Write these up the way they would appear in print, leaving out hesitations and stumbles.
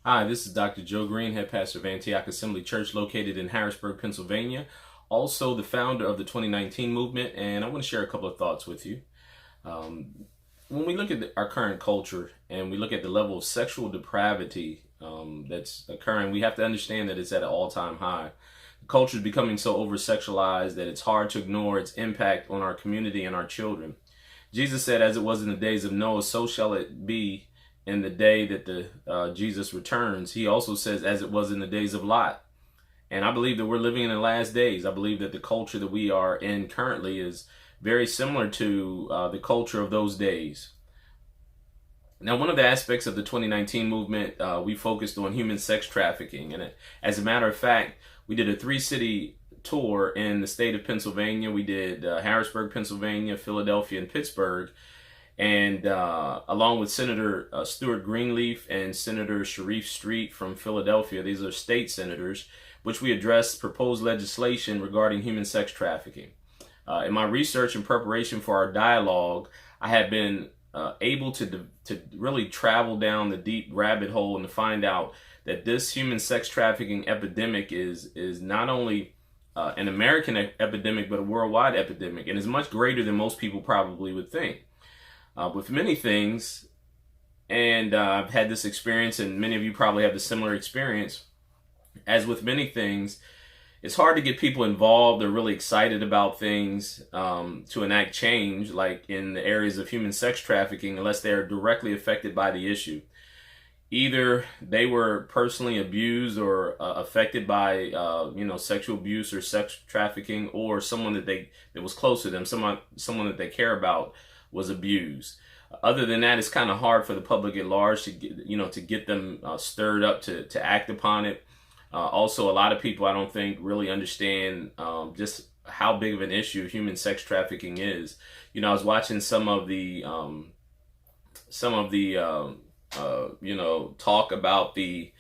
Hi, this is Dr. Joe Green, head pastor of Antioch Assembly Church located in Harrisburg, Pennsylvania. Also the founder of the 2019 movement, and I want to share a couple of thoughts with you. Um, when we look at our current culture and we look at the level of sexual depravity that's occurring, we have to understand that it's at an all-time high. The culture is becoming so over-sexualized that it's hard to ignore its impact on our community and our children. Jesus said, as it was in the days of Noah, so shall it be in the day that Jesus returns. He also says, as it was in the days of Lot. And I believe that we're living in the last days. I believe that the culture that we are in currently is very similar to the culture of those days. Now, one of the aspects of the 2019 movement, we focused on human sex trafficking. And as a matter of fact, we did a 3-city tour in the state of Pennsylvania. We did Harrisburg, Pennsylvania, Philadelphia, and Pittsburgh. And along with Senator Stuart Greenleaf and Senator Sharif Street from Philadelphia, these are state senators, which we addressed proposed legislation regarding human sex trafficking. In my research and preparation for our dialogue, I have been able to really travel down the deep rabbit hole and to find out that this human sex trafficking epidemic is not only an American epidemic, but a worldwide epidemic, and is much greater than most people probably would think. With many things, and I've had this experience, and many of you probably have the similar experience, as with many things, it's hard to get people involved or really excited about things to enact change, like in the areas of human sex trafficking, unless they are directly affected by the issue. Either they were personally abused or affected by sexual abuse or sex trafficking, or someone that was close to them, someone that they care about, was abused. Other than that, it's kind of hard for the public at large to get them stirred up to act upon it. Also, a lot of people, I don't think, really understand just how big of an issue human sex trafficking is. I was watching some of the talk about the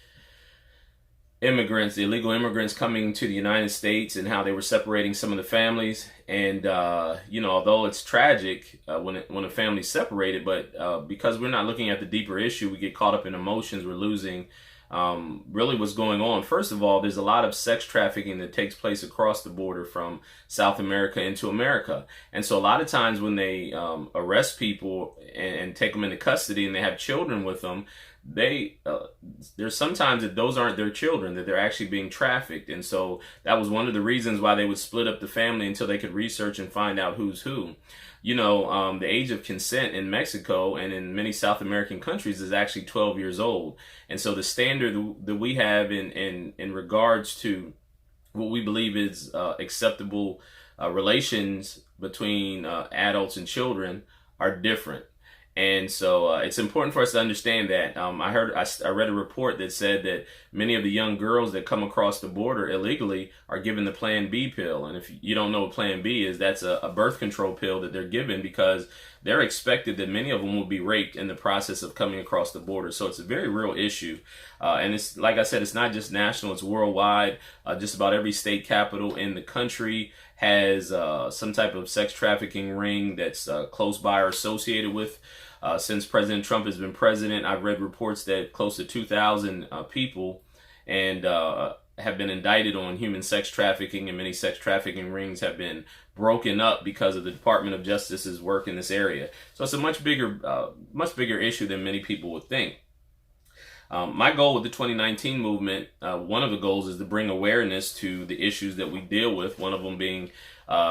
illegal immigrants coming to the United States and how they were separating some of the families. And, although it's tragic when a family's separated, but because we're not looking at the deeper issue, we get caught up in emotions. We're losing really what's going on. First of all, there's a lot of sex trafficking that takes place across the border from South America into America. And so a lot of times when they arrest people and take them into custody and they have children with them, there's sometimes that those aren't their children, that they're actually being trafficked. And so that was one of the reasons why they would split up the family until they could research and find out who's who. The age of consent in Mexico and in many South American countries is actually 12 years old. And so the standard that we have in regards to what we believe is acceptable relations between adults and children are different. And so it's important for us to understand that. I read a report that said that many of the young girls that come across the border illegally are given the Plan B pill. And if you don't know what Plan B is, that's a birth control pill that they're given because they're expected that many of them will be raped in the process of coming across the border. So it's a very real issue. And it's, like I said, it's not just national, it's worldwide. Just about every state capital in the country has some type of sex trafficking ring that's close by or associated with. Since President Trump has been president, I've read reports that close to 2,000 people have been indicted on human sex trafficking, and many sex trafficking rings have been broken up because of the Department of Justice's work in this area. So it's a much bigger issue than many people would think. My goal with the 2019 movement, one of the goals is to bring awareness to the issues that we deal with, one of them being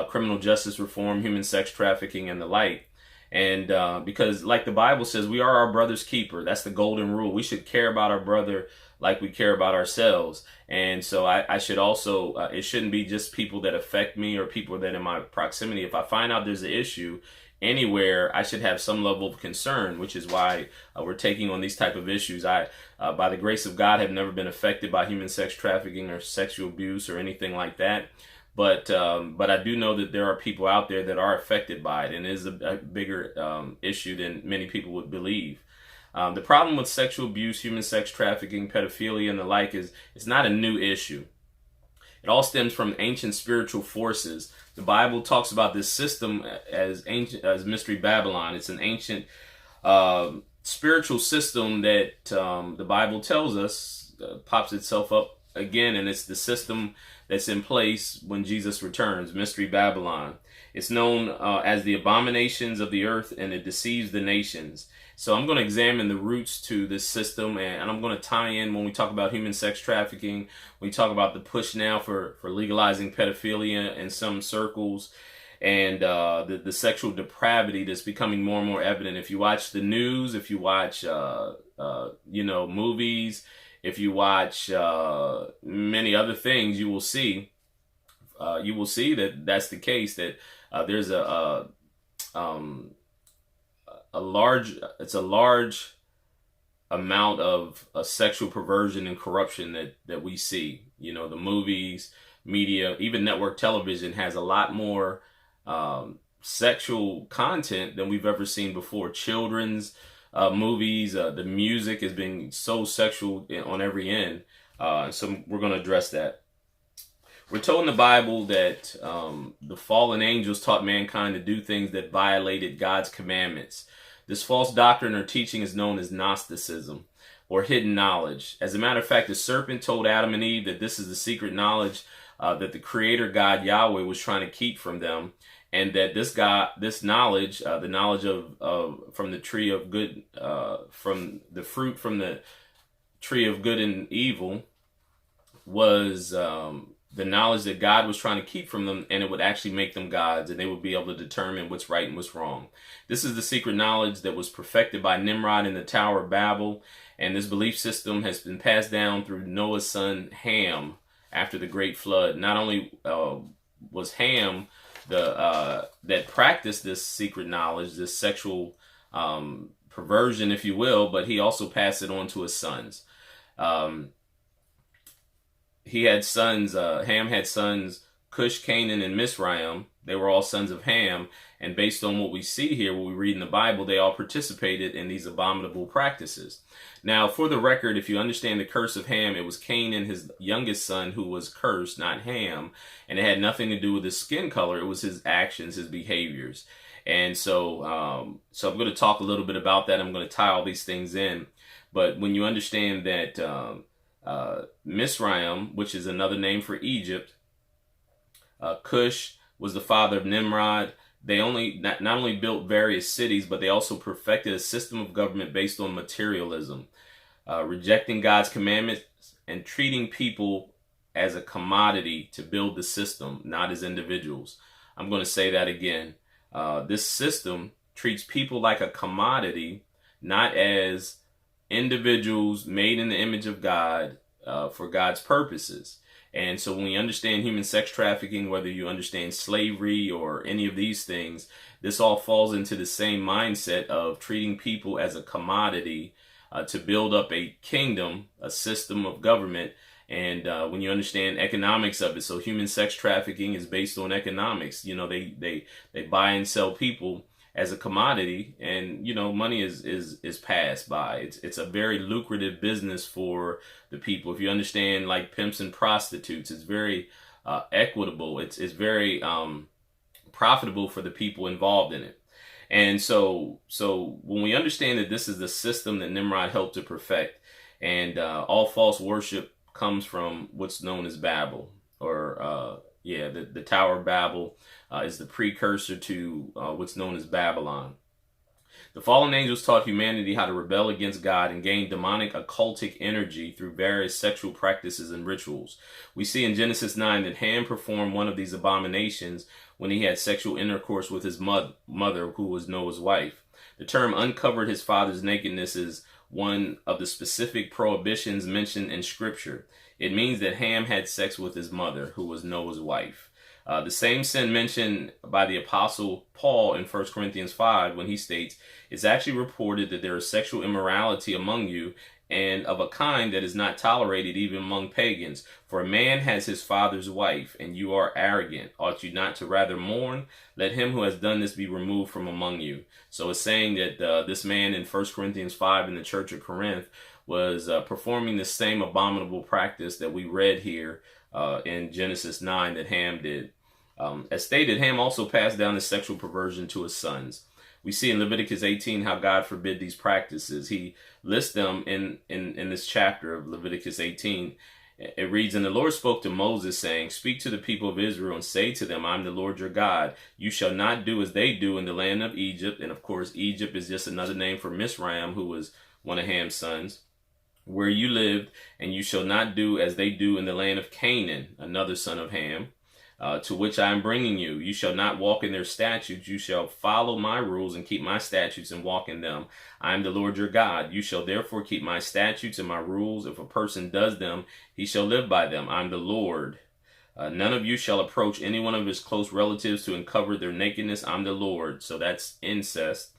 criminal justice reform, human sex trafficking, and the like. And because like the Bible says, we are our brother's keeper. That's the golden rule. We should care about our brother like we care about ourselves. And so I should also, it shouldn't be just people that affect me or people that in my proximity. If I find out there's an issue anywhere, I should have some level of concern, which is why we're taking on these type of issues. I, by the grace of God, have never been affected by human sex trafficking or sexual abuse or anything like that. But I do know that there are people out there that are affected by it, and it is a bigger issue than many people would believe. The problem with sexual abuse, human sex trafficking, pedophilia, and the like is it's not a new issue. It all stems from ancient spiritual forces. The Bible talks about this system as ancient as Mystery Babylon. It's an ancient spiritual system that the Bible tells us pops itself up again, and it's the system that's in place when Jesus returns, Mystery Babylon. It's known as the abominations of the earth, and it deceives the nations. So I'm going to examine the roots to this system, and I'm going to tie in when we talk about human sex trafficking, we talk about the push now for legalizing pedophilia in some circles, and the sexual depravity that's becoming more and more evident. If you watch the news, if you watch movies, if you watch many other things, you will see that that's the case. That there's a large amount of sexual perversion and corruption that we see. You know, the movies, media, even network television has a lot more sexual content than we've ever seen before. Children's movies, the music has been so sexual on every end. So we're going to address that. We're told in the Bible that the fallen angels taught mankind to do things that violated God's commandments. This false doctrine or teaching is known as Gnosticism, or hidden knowledge. As a matter of fact, the serpent told Adam and Eve that this is the secret knowledge that the Creator God Yahweh was trying to keep from them, and that this knowledge, the knowledge of from the tree of good, from the fruit from the tree of good and evil, was the knowledge that God was trying to keep from them, and it would actually make them gods, and they would be able to determine what's right and what's wrong. This is the secret knowledge that was perfected by Nimrod in the Tower of Babel, and this belief system has been passed down through Noah's son Ham after the great flood. Not only was Ham that practiced this secret knowledge, this sexual perversion, if you will, but he also passed it on to his sons. He had sons, Ham had sons, Cush, Canaan, and Mizraim. They were all sons of Ham. And based on what we see here, what we read in the Bible, they all participated in these abominable practices. Now, for the record, if you understand the curse of Ham, it was Canaan, his youngest son, who was cursed, not Ham. And it had nothing to do with his skin color. It was his actions, his behaviors. And so I'm going to talk a little bit about that. I'm going to tie all these things in. But when you understand that Mizraim, which is another name for Egypt, Cush was the father of Nimrod. They not only built various cities, but they also perfected a system of government based on materialism, rejecting God's commandments and treating people as a commodity to build the system, not as individuals. I'm going to say that again. This system treats people like a commodity, not as individuals made in the image of God for God's purposes. And so when we understand human sex trafficking, whether you understand slavery or any of these things, this all falls into the same mindset of treating people as a commodity to build up a kingdom, a system of government. And when you understand economics of it, so human sex trafficking is based on economics. You know, they buy and sell people as a commodity, and money is passed by. It's a very lucrative business for the people. If you understand, like pimps and prostitutes, it's very equitable. It's very profitable for the people involved in it. And so when we understand that this is the system that Nimrod helped to perfect, and all false worship comes from what's known as Babel, or the Tower of Babel is the precursor to what's known as Babylon. The fallen angels taught humanity how to rebel against God and gain demonic occultic energy through various sexual practices and rituals. We see in Genesis 9 that Ham performed one of these abominations when he had sexual intercourse with his mother, who was Noah's wife. The term uncovered his father's nakedness is one of the specific prohibitions mentioned in Scripture. It means that Ham had sex with his mother, who was Noah's wife. The same sin mentioned by the Apostle Paul in 1 Corinthians 5 when he states, "It's actually reported that there is sexual immorality among you, and of a kind that is not tolerated even among pagans. For a man has his father's wife, and you are arrogant. Ought you not to rather mourn? Let him who has done this be removed from among you." So it's saying that this man in 1 Corinthians 5 in the church of Corinth was performing the same abominable practice that we read here in Genesis 9 that Ham did. As stated, Ham also passed down his sexual perversion to his sons. we see in Leviticus 18 how God forbid these practices. He lists them in this chapter of Leviticus 18. It reads, "And the Lord spoke to Moses, saying, Speak to the people of Israel and say to them, I am the Lord your God. You shall not do as they do in the land of Egypt." And of course, Egypt is just another name for Mizraim, who was one of Ham's sons, "where you lived, and you shall not do as they do in the land of Canaan," another son of Ham, "to which I am bringing you. You shall not walk in their statutes. You shall follow my rules and keep my statutes and walk in them. I am the Lord your God. You shall therefore keep my statutes and my rules. If a person does them, he shall live by them. I am the Lord. None of you shall approach any one of his close relatives to uncover their nakedness. I'm the Lord." So that's incest.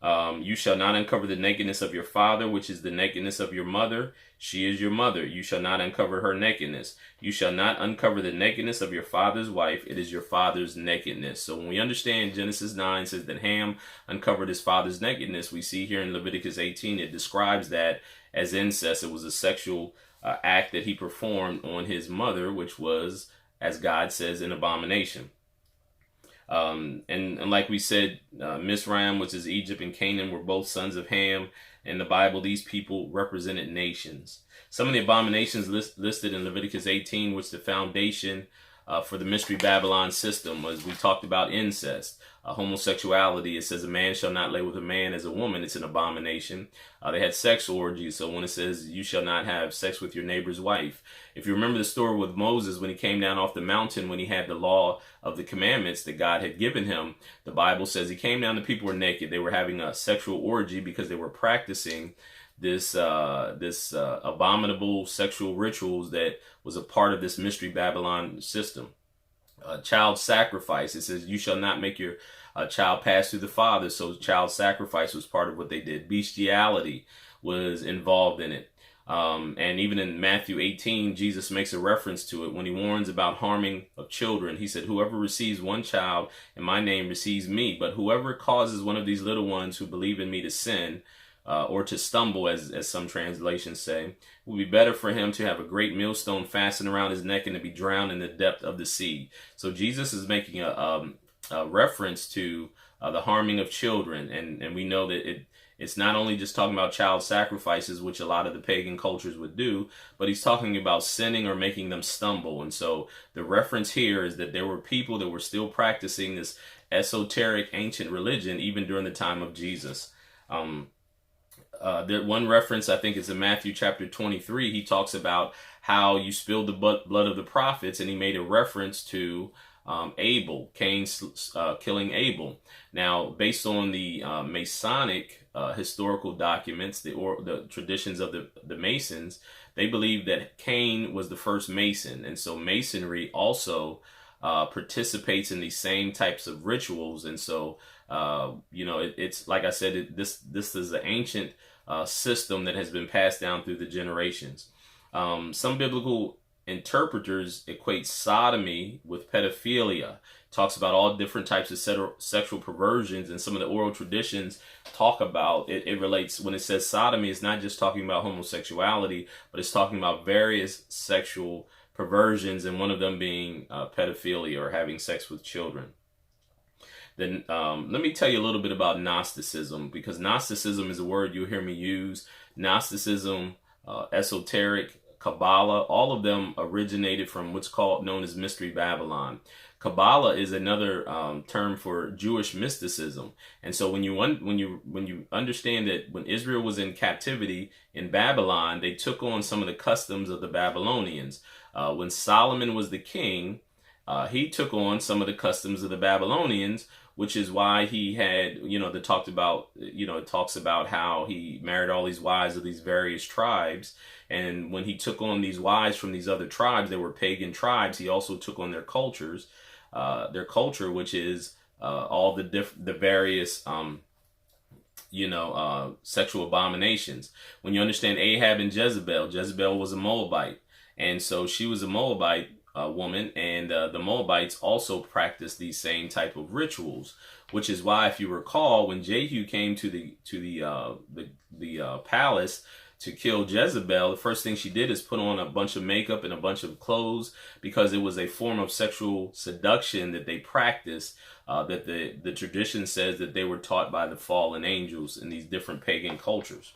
"You shall not uncover the nakedness of your father, which is the nakedness of your mother. She is your mother. You shall not uncover her nakedness. You shall not uncover the nakedness of your father's wife. It is your father's nakedness." So when we understand Genesis 9 says that Ham uncovered his father's nakedness, we see here in Leviticus 18, it describes that as incest. It was a sexual act that he performed on his mother, which was, as God says, an abomination. And like we said, Mizraim, which is Egypt, and Canaan were both sons of Ham. In the Bible, these people represented nations. Some of the abominations listed in Leviticus 18, which the foundation for the Mystery Babylon system was, we talked about incest, homosexuality. It says a man shall not lay with a man as a woman. It's an abomination. They had sex orgies. So when it says you shall not have sex with your neighbor's wife. If you remember the story with Moses, when he came down off the mountain, when he had the law of the commandments that God had given him, the Bible says he came down, the people were naked. They were having a sexual orgy because they were practicing this abominable sexual rituals that was a part of this Mystery Babylon system. Child sacrifice. It says you shall not make your child pass through the father. So child sacrifice was part of what they did. Bestiality was involved in it. And even in Matthew 18, Jesus makes a reference to it when he warns about harming of children. He said, "Whoever receives one child in my name receives me, but whoever causes one of these little ones who believe in me to sin, or to stumble, as some translations say, it would be better for him to have a great millstone fastened around his neck and to be drowned in the depth of the sea." So Jesus is making a reference to the harming of children, and we know that it's not only just talking about child sacrifices, which a lot of the pagan cultures would do, but he's talking about sinning or making them stumble. And so the reference here is that there were people that were still practicing this esoteric ancient religion even during the time of Jesus. There one reference, I think it's in Matthew chapter 23, he talks about how you spilled the blood of the prophets, and he made a reference to Abel, Cain's killing Abel. Now, based on the Masonic historical documents, the traditions of the Masons, they believe that Cain was the first Mason, and so Masonry also participates in these same types of rituals. And so it's like I said, this is an ancient system that has been passed down through the generations. Some biblical interpreters equate sodomy with pedophilia. Talks about all different types of sexual perversions, and some of the oral traditions talk about it. It relates, when it says sodomy, it's not just talking about homosexuality, but it's talking about various sexual perversions, and one of them being pedophilia, or having sex with children. Then let me tell you a little bit about Gnosticism, because Gnosticism is a word you'll hear me use. Gnosticism, esoteric, Kabbalah, all of them originated from what's known as Mystery Babylon. Kabbalah is another term for Jewish mysticism. And so when you understand that when Israel was in captivity in Babylon, they took on some of the customs of the Babylonians. When Solomon was the king, he took on some of the customs of the Babylonians, which is why he had, it talks about how he married all these wives of these various tribes. And when he took on these wives from these other tribes, they were pagan tribes, he also took on their culture, which is all the various, sexual abominations. When you understand Ahab and Jezebel was a Moabite. And so she was a Moabite woman, and the Moabites also practiced these same type of rituals, which is why, if you recall, when Jehu came to the palace, to kill Jezebel, the first thing she did is put on a bunch of makeup and a bunch of clothes, because it was a form of sexual seduction that they practiced, that the tradition says that they were taught by the fallen angels in these different pagan cultures.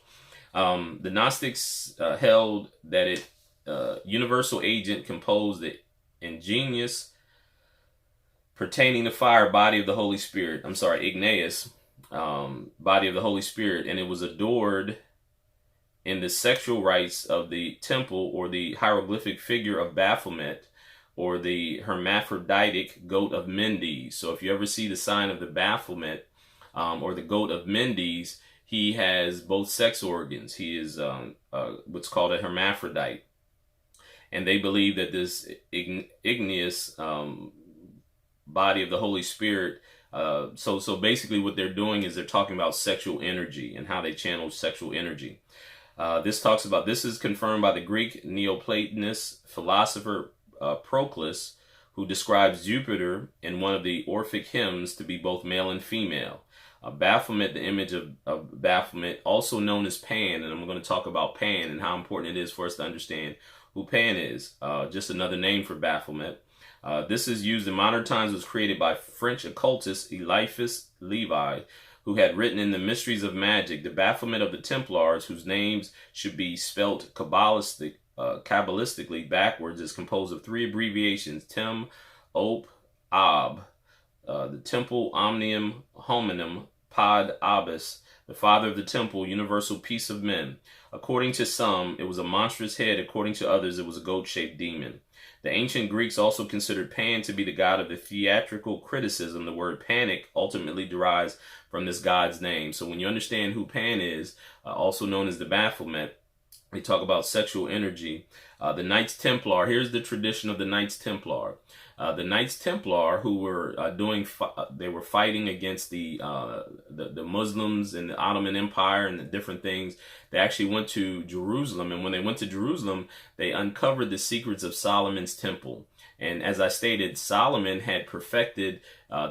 The Gnostics held that it universal agent composed the ingenious pertaining to fire body of the Holy Spirit. I'm sorry, igneous body of the Holy Spirit, and it was adored in the sexual rites of the temple, or the hieroglyphic figure of Baphomet, or the hermaphroditic goat of Mendes. So if you ever see the sign of the Baphomet, or the goat of Mendes, he has both sex organs. He is what's called a hermaphrodite. And they believe that this igneous body of the Holy Spirit, so basically what they're doing is they're talking about sexual energy and how they channel sexual energy. This is confirmed by the Greek Neoplatonist philosopher Proclus, who describes Jupiter in one of the Orphic hymns to be both male and female. Baphomet, the image of Baphomet, also known as Pan, and I'm going to talk about Pan and how important it is for us to understand who Pan is. Just another name for Baphomet. This is used in modern times, was created by French occultist Eliphas Levi, who had written in the Mysteries of Magic, the Baphomet of the Templars, whose names should be spelt Kabbalistically backwards, is composed of three abbreviations: Tem, Op, Ab, the Temple, Omnium, Hominum, Pod, Abbas, the father of the temple, universal peace of men. According to some, it was a monstrous head. According to others, it was a goat-shaped demon. The ancient Greeks also considered Pan to be the god of the theatrical criticism. The word panic ultimately derives from this god's name. So when you understand who Pan is, also known as the Baphomet, we talk about sexual energy. The Knights Templar, here's the tradition of the Knights Templar. The Knights Templar, who were they were fighting against the Muslims and the Ottoman Empire and the different things. They actually went to Jerusalem, and when they went to Jerusalem, they uncovered the secrets of Solomon's temple. And as I stated, Solomon had perfected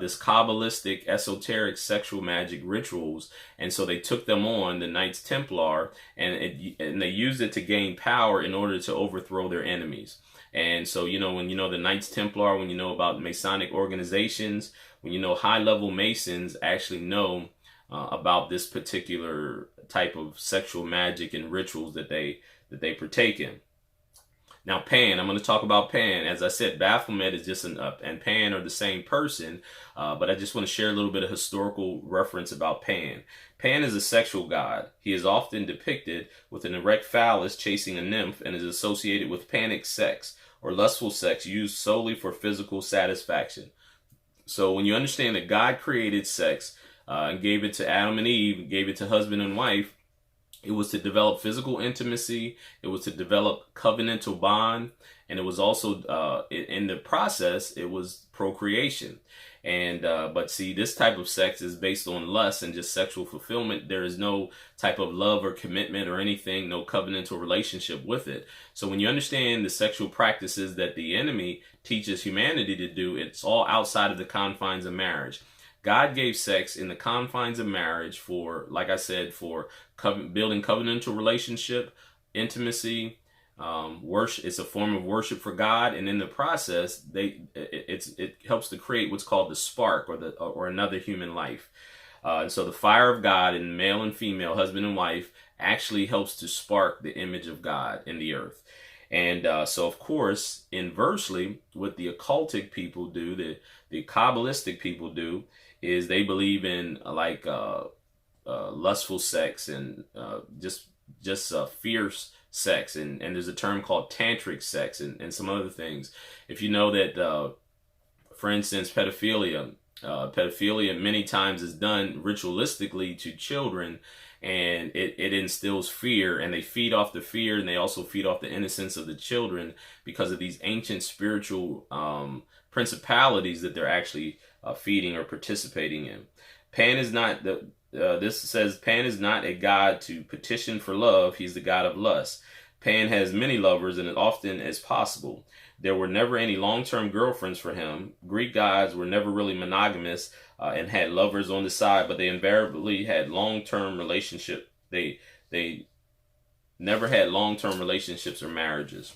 this Kabbalistic, esoteric, sexual magic rituals, and so they took them on, the Knights Templar, and they used it to gain power in order to overthrow their enemies. And so, when you know the Knights Templar, when you know about Masonic organizations, when you know high-level Masons actually know about this particular type of sexual magic and rituals that they partake in. Now, Pan, I'm going to talk about Pan. As I said, Baphomet is just and Pan are the same person, but I just want to share a little bit of historical reference about Pan. Pan is a sexual god. He is often depicted with an erect phallus chasing a nymph, and is associated with panic sex, or lustful sex used solely for physical satisfaction. So when you understand that God created sex and gave it to Adam and Eve, gave it to husband and wife, it was to develop physical intimacy. It was to develop covenantal bond. And it was also, in the process, it was procreation. And but see, this type of sex is based on lust and just sexual fulfillment. There is no type of love or commitment or anything, no covenantal relationship with it. So when you understand the sexual practices that the enemy teaches humanity to do, it's all outside of the confines of marriage. God gave sex in the confines of marriage for, like I said, for building covenantal relationship, intimacy, worship. It's a form of worship for God, and in the process, it helps to create what's called the spark, or another human life. And so the fire of God in male and female, husband and wife, actually helps to spark the image of God in the earth. And so, of course, inversely, what the occultic people do, the Kabbalistic people do, is they believe in lustful sex and just fierce sex, and there's a term called tantric sex and some other things. If you know that, for instance, pedophilia many times is done ritualistically to children, and it instills fear, and they feed off the fear, and they also feed off the innocence of the children because of these ancient spiritual principalities that they're actually feeding or participating in. Pan is not this says Pan is not a god to petition for love. He's the god of lust. Pan has many lovers, and as often as possible. There were never any long-term girlfriends for him. Greek gods were never really monogamous and had lovers on the side, but they invariably had long-term relationship. They never had long-term relationships or marriages.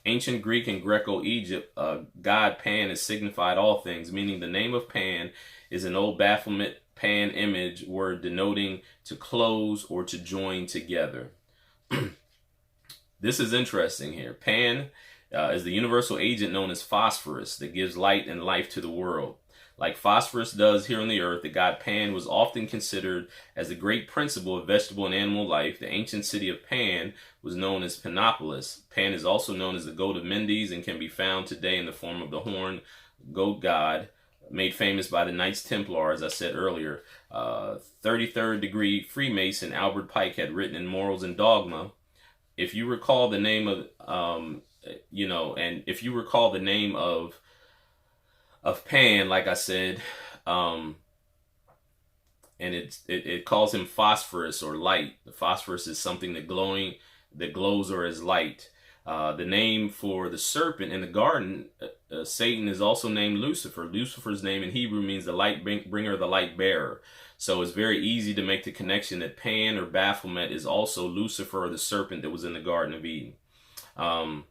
Ancient Greek and Greco-Egypt, god Pan is signified all things, meaning the name of Pan is an old Baphomet Pan image word denoting to close or to join together. This is interesting here. Pan is the universal agent known as phosphorus that gives light and life to the world. Like phosphorus does here on the earth, the god Pan was often considered as the great principle of vegetable and animal life. The ancient city of Pan was known as Panopolis. Pan is also known as the goat of Mendes and can be found today in the form of the horned goat god, made famous by the Knights Templar, as I said earlier. 33rd degree Freemason Albert Pike had written in Morals and Dogma, if you recall the name of, and if you recall the name of Pan, like I said, and it calls him phosphorus or light. The phosphorus is something that glows or is light. The name for the serpent in the garden, Satan, is also named Lucifer. Lucifer's name in Hebrew means the light bringer, the light bearer. So it's very easy to make the connection that Pan or Baphomet is also Lucifer or the serpent that was in the Garden of Eden. In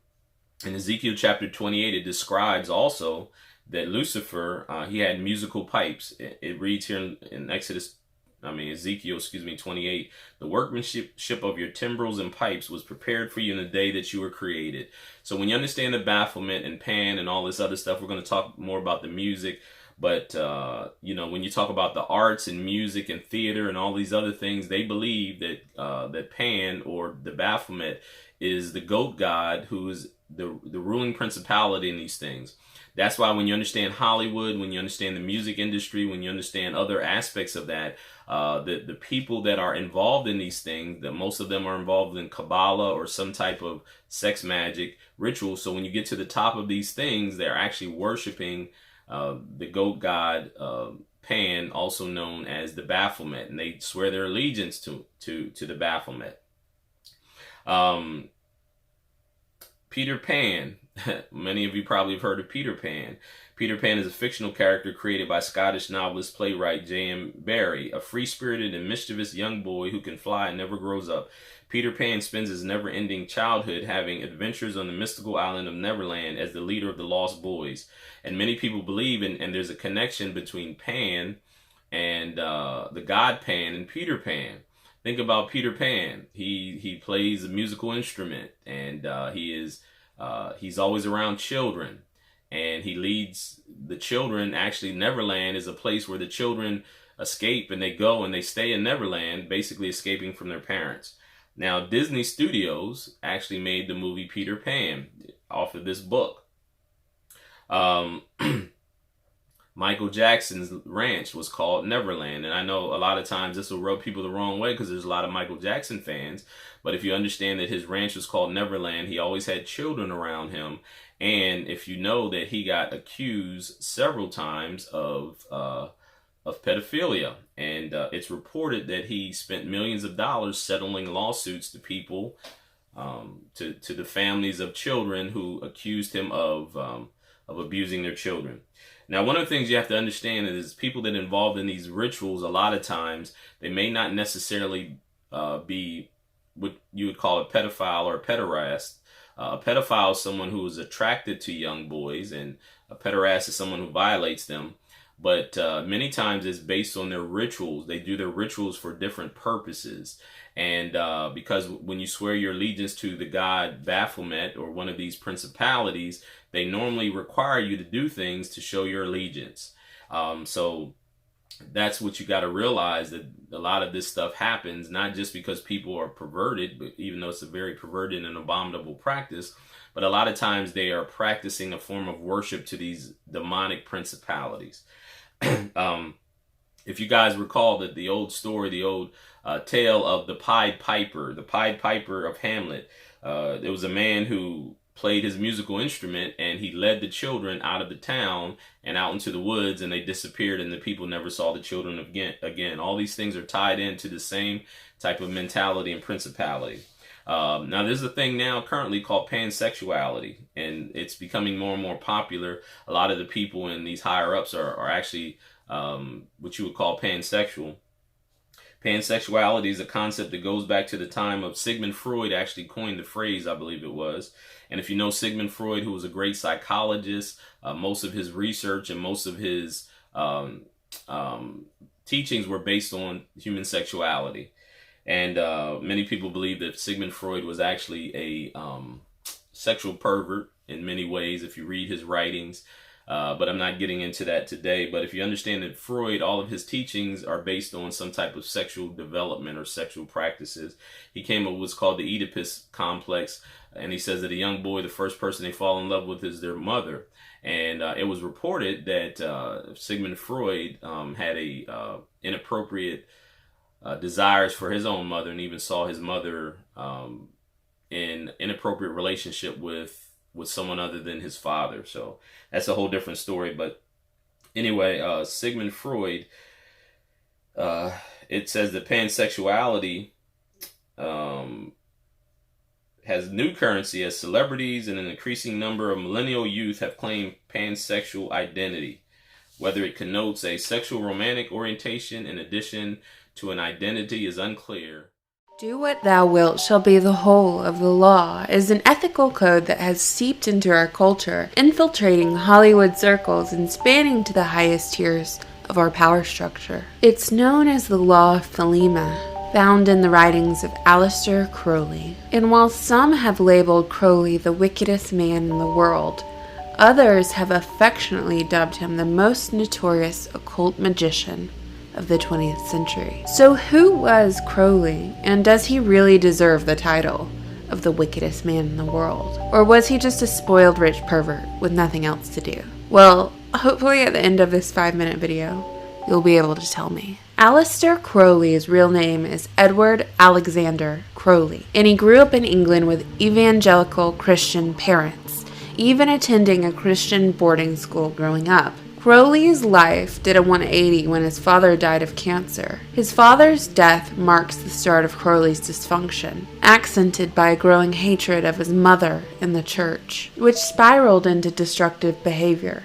Ezekiel chapter 28, it describes also that Lucifer, he had musical pipes. It reads here in Ezekiel 28, the workmanship of your timbrels and pipes was prepared for you in the day that you were created. So when you understand the Baphomet and Pan and all this other stuff, we're going to talk more about the music. But, when you talk about the arts and music and theater and all these other things, they believe that that Pan or the Baphomet is the goat god who is the ruling principality in these things. That's why when you understand Hollywood, when you understand the music industry, when you understand other aspects of that, the people that are involved in these things, that most of them are involved in Kabbalah or some type of sex magic ritual. So when you get to the top of these things, they're actually worshiping the goat god Pan, also known as the Baphomet, and they swear their allegiance to the Baphomet. Peter Pan. Many of you probably have heard of Peter Pan. Peter Pan is a fictional character created by Scottish novelist playwright J.M. Barrie, a free-spirited and mischievous young boy who can fly and never grows up. Peter Pan spends his never-ending childhood having adventures on the mystical island of Neverland as the leader of the Lost Boys. And many people believe, and there's a connection between Pan and the god Pan and Peter Pan. Think about Peter Pan. He plays a musical instrument, and he's always around children, and he leads the children. Actually, Neverland is a place where the children escape and they go and they stay in Neverland, basically escaping from their parents. Now, Disney Studios actually made the movie Peter Pan off of this book. Michael Jackson's ranch was called Neverland. And I know a lot of times this will rub people the wrong way because there's a lot of Michael Jackson fans. But if you understand that his ranch was called Neverland, he always had children around him. And if you know that he got accused several times of pedophilia, and it's reported that he spent millions of dollars settling lawsuits to people, to the families of children who accused him of abusing their children. Now, one of the things you have to understand is people that are involved in these rituals, a lot of times, they may not necessarily be what you would call a pedophile or a pederast. A pedophile is someone who is attracted to young boys, and a pederast is someone who violates them. But many times it's based on their rituals. They do their rituals for different purposes. And because when you swear your allegiance to the god Baphomet or one of these principalities, they normally require you to do things to show your allegiance. So that's what you got to realize, that a lot of this stuff happens not just because people are perverted, but even though it's a very perverted and abominable practice, but a lot of times they are practicing a form of worship to these demonic principalities. If you guys recall that the old story, the old tale of the Pied Piper of Hamlet, there was a man who played his musical instrument, and he led the children out of the town and out into the woods, and they disappeared, and the people never saw the children again. All these things are tied into the same type of mentality and principality. Now, there's a thing now currently called pansexuality, and it's becoming more and more popular. A lot of the people in these higher ups are actually what you would call pansexual. Pansexuality is a concept that goes back to the time of Sigmund Freud actually coined the phrase, I believe it was. And if you know Sigmund Freud, who was a great psychologist, most of his research and most of his teachings were based on human sexuality. And many people believe that Sigmund Freud was actually a sexual pervert in many ways if you read his writings. But I'm not getting into that today. But if you understand that Freud, all of his teachings are based on some type of sexual development or sexual practices. He came up with what's called the Oedipus complex. And he says that a young boy, the first person they fall in love with is their mother. And it was reported that Sigmund Freud had a inappropriate desires for his own mother, and even saw his mother in inappropriate relationship with someone other than his father. So that's a whole different story. But anyway, Sigmund Freud, it says that pansexuality has new currency as celebrities and an increasing number of millennial youth have claimed pansexual identity, whether it connotes a sexual romantic orientation in addition to an identity is unclear. Do what thou wilt shall be the whole of the law is an ethical code that has seeped into our culture, infiltrating Hollywood circles and spanning to the highest tiers of our power structure. It's known as the law of Thelema, found in the writings of Aleister Crowley. And while some have labeled Crowley the wickedest man in the world, others have affectionately dubbed him the most notorious occult magician of the 20th century. So who was Crowley, and does he really deserve the title of the wickedest man in the world? Or was he just a spoiled rich pervert with nothing else to do? Well, hopefully at the end of this 5-minute video, you'll be able to tell me. Aleister Crowley's real name is Edward Alexander Crowley, and he grew up in England with evangelical Christian parents, even attending a Christian boarding school growing up. Crowley's life did a 180 when his father died of cancer. His father's death marks the start of Crowley's dysfunction, accented by a growing hatred of his mother and the church, which spiraled into destructive behavior,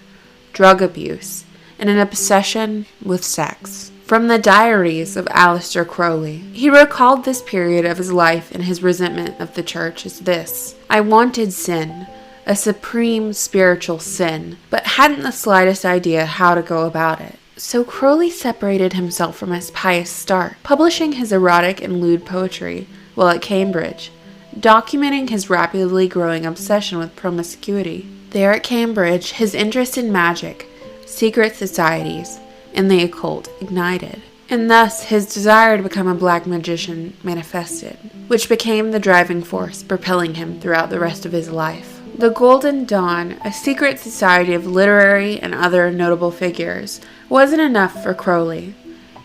drug abuse, and an obsession with sex. From the diaries of Aleister Crowley, he recalled this period of his life and his resentment of the church as this: I wanted sin, a supreme spiritual sin, but hadn't the slightest idea how to go about it. So Crowley separated himself from his pious start, publishing his erotic and lewd poetry while at Cambridge, documenting his rapidly growing obsession with promiscuity. There at Cambridge, his interest in magic, secret societies, and the occult ignited, and thus his desire to become a black magician manifested, which became the driving force propelling him throughout the rest of his life. The Golden Dawn, a secret society of literary and other notable figures, wasn't enough for Crowley.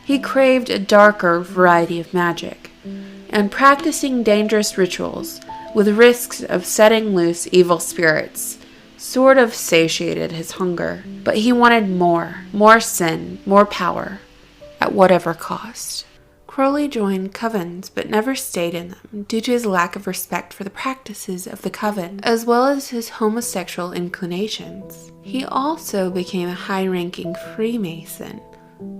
He craved a darker variety of magic, and practicing dangerous rituals with risks of setting loose evil spirits sort of satiated his hunger. But he wanted more sin, more power, at whatever cost. Crowley joined covens but never stayed in them due to his lack of respect for the practices of the coven, as well as his homosexual inclinations. He also became a high-ranking Freemason,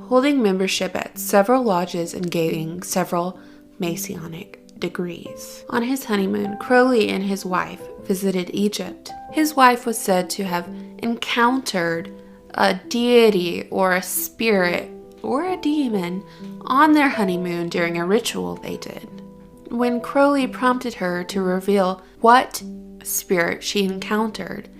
holding membership at several lodges and gaining several Masonic degrees. On his honeymoon, Crowley and his wife visited Egypt. His wife was said to have encountered a deity or a spirit or a demon on their honeymoon during a ritual they did. When Crowley prompted her to reveal what spirit she encountered,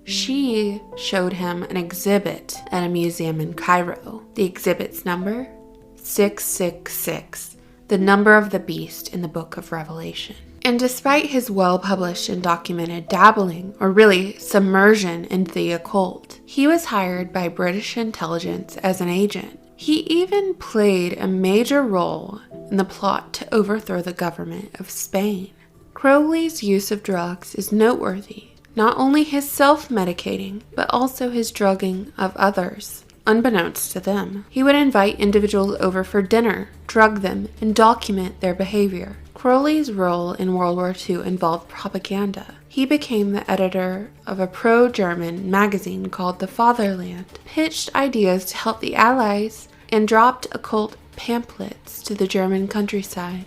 she showed him an exhibit at a museum in Cairo. The exhibit's number? 666, the number of the beast in the Book of Revelation. And despite his well-published and documented dabbling, or really submersion into the occult, he was hired by British intelligence as an agent. He even played a major role in the plot to overthrow the government of Spain. Crowley's use of drugs is noteworthy, not only his self-medicating, but also his drugging of others, unbeknownst to them. He would invite individuals over for dinner, drug them, and document their behavior. Crowley's role in World War II involved propaganda. He became the editor of a pro-German magazine called The Fatherland, pitched ideas to help the Allies and dropped occult pamphlets to the German countryside,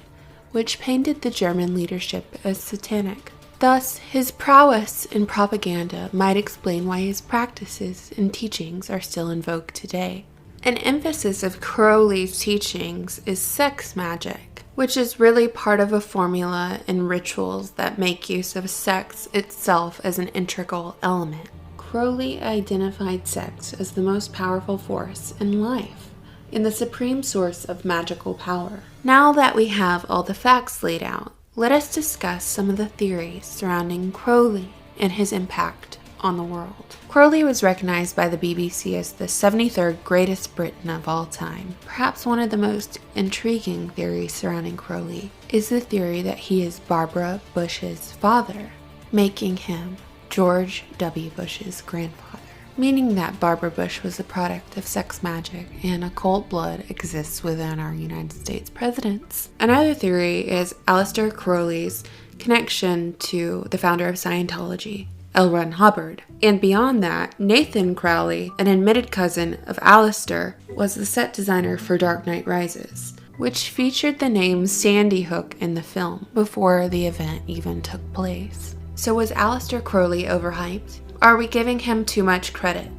which painted the German leadership as satanic. Thus, his prowess in propaganda might explain why his practices and teachings are still in vogue today. An emphasis of Crowley's teachings is sex magic, which is really part of a formula and rituals that make use of sex itself as an integral element. Crowley identified sex as the most powerful force in life and the supreme source of magical power. Now that we have all the facts laid out, let us discuss some of the theories surrounding Crowley and his impact on the world. Crowley was recognized by the BBC as the 73rd greatest Briton of all time. Perhaps one of the most intriguing theories surrounding Crowley is the theory that he is Barbara Bush's father, making him George W. Bush's grandfather, meaning that Barbara Bush was a product of sex magic and occult blood exists within our United States presidents. Another theory is Aleister Crowley's connection to the founder of Scientology, L. Ron Hubbard. And beyond that, Nathan Crowley, an admitted cousin of Aleister, was the set designer for Dark Knight Rises, which featured the name Sandy Hook in the film before the event even took place. So was Aleister Crowley overhyped? Are we giving him too much credit?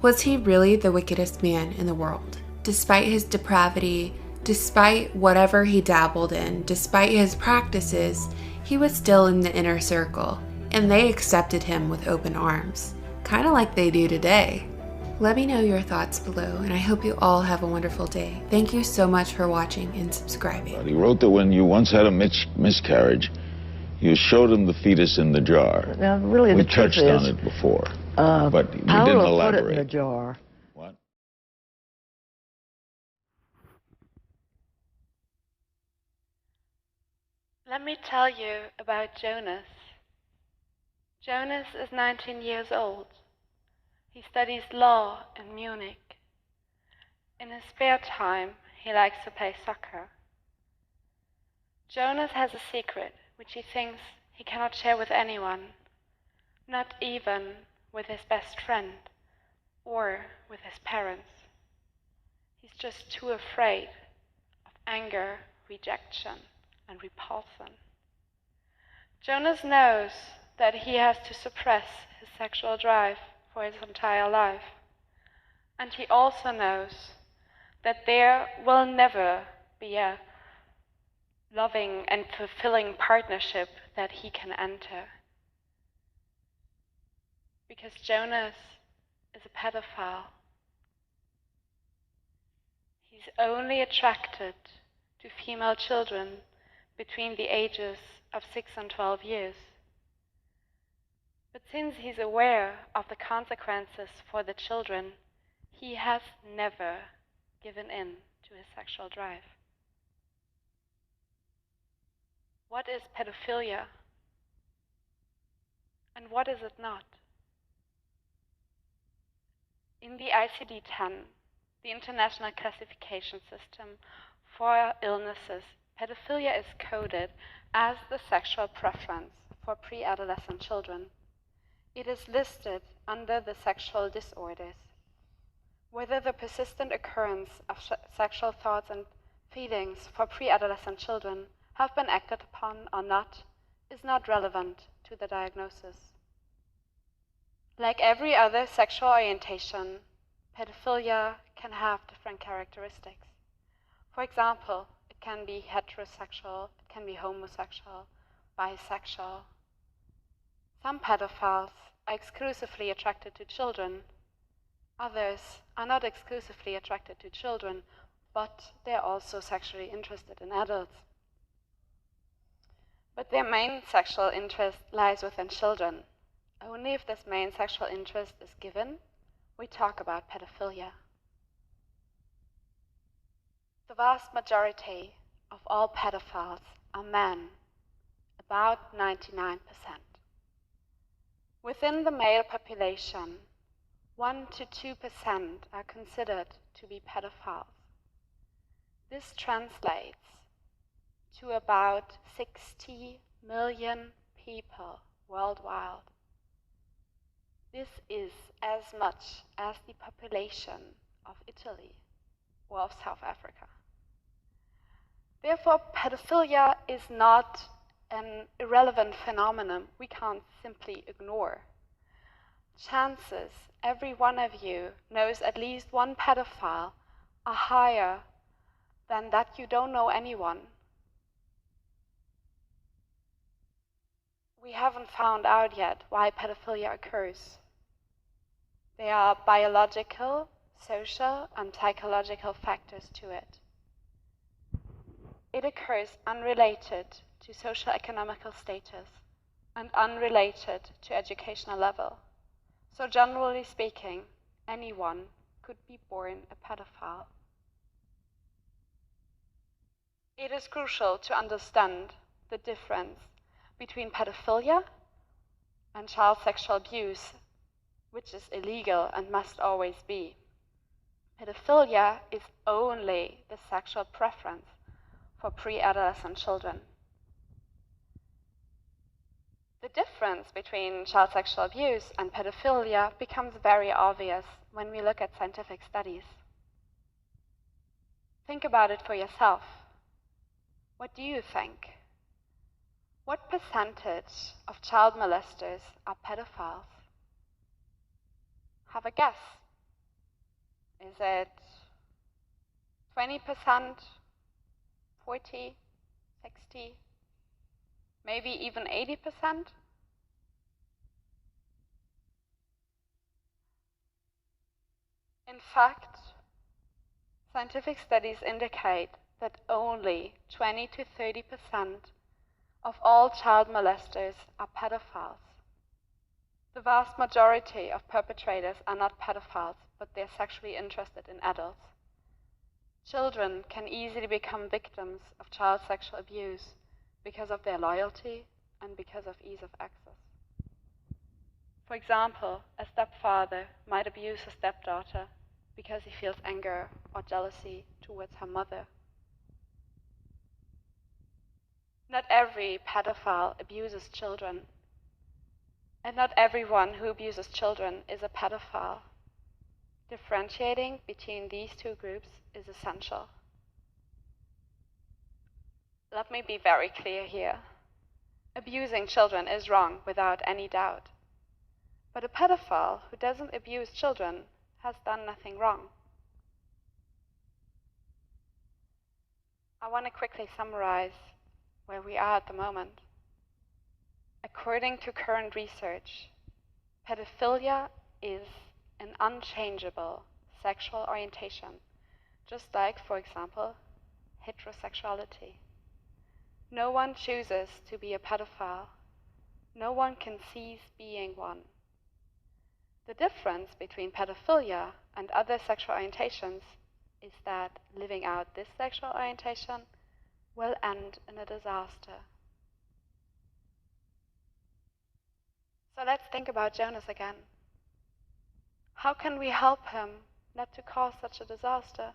Was he really the wickedest man in the world? Despite his depravity, despite whatever he dabbled in, despite his practices, he was still in the inner circle, and they accepted him with open arms, kind of like they do today. Let me know your thoughts below, and I hope you all have a wonderful day. Thank you so much for watching and subscribing. He wrote that when you once had a miscarriage, you showed him the fetus in the jar. Now, really, we the truth touched is, on it before, but we Paolo didn't put elaborate. it in the jar. What? Let me tell you about Jonas. Jonas is 19 years old. He studies law in Munich. In his spare time, he likes to play soccer. Jonas has a secret which he thinks he cannot share with anyone, not even with his best friend or with his parents. He's just too afraid of anger, rejection, and repulsion. Jonas knows that he has to suppress his sexual drive for his entire life. And he also knows that there will never be a loving and fulfilling partnership that he can enter. Because Jonas is a pedophile. He's only attracted to female children between the ages of 6 and 12 years. But since he's aware of the consequences for the children, he has never given in to his sexual drive. What is pedophilia? And what is it not? In the ICD-10, the International Classification System for Illnesses, pedophilia is coded as the sexual preference for pre-adolescent children. It is listed under the sexual disorders. Whether the persistent occurrence of sexual thoughts and feelings for pre-adolescent children have been acted upon or not is not relevant to the diagnosis. Like every other sexual orientation, pedophilia can have different characteristics. For example, it can be heterosexual, it can be homosexual, bisexual. Some pedophiles are exclusively attracted to children. Others are not exclusively attracted to children, but they're also sexually interested in adults. But their main sexual interest lies within children. Only if this main sexual interest is given, we talk about pedophilia. The vast majority of all pedophiles are men, about 99%. Within the male population, 1 to 2% are considered to be pedophiles. This translates to about 60 million people worldwide. This is as much as the population of Italy. or of South Africa. Therefore, pedophilia is not an irrelevant phenomenon we can't simply ignore. Chances every one of you knows at least one pedophile are higher than that you don't know anyone. We haven't found out yet why pedophilia occurs. There are biological, social, and psychological factors to it. It occurs unrelated to socio-economical status and unrelated to educational level. So generally speaking, anyone could be born a pedophile. It is crucial to understand the difference between pedophilia and child sexual abuse, which is illegal and must always be. Pedophilia is only the sexual preference for pre-adolescent children. The difference between child sexual abuse and pedophilia becomes very obvious when we look at scientific studies. Think about it for yourself. What do you think? What percentage of child molesters are pedophiles? Have a guess. Is it 20%, 40, 60, maybe even 80%? In fact, scientific studies indicate that only 20 to 30% of all child molesters are pedophiles. The vast majority of perpetrators are not pedophiles, but they're sexually interested in adults. Children can easily become victims of child sexual abuse because of their loyalty and because of ease of access. For example, a stepfather might abuse a stepdaughter because he feels anger or jealousy towards her mother. Not every pedophile abuses children, and not everyone who abuses children is a pedophile. Differentiating between these two groups is essential. Let me be very clear here. Abusing children is wrong without any doubt. But a pedophile who doesn't abuse children has done nothing wrong. I want to quickly summarize where we are at the moment. According to current research, pedophilia is an unchangeable sexual orientation, just like, for example, heterosexuality. No one chooses to be a pedophile. No one can cease being one. The difference between pedophilia and other sexual orientations is that living out this sexual orientation will end in a disaster. So let's think about Jonas again. How can we help him not to cause such a disaster?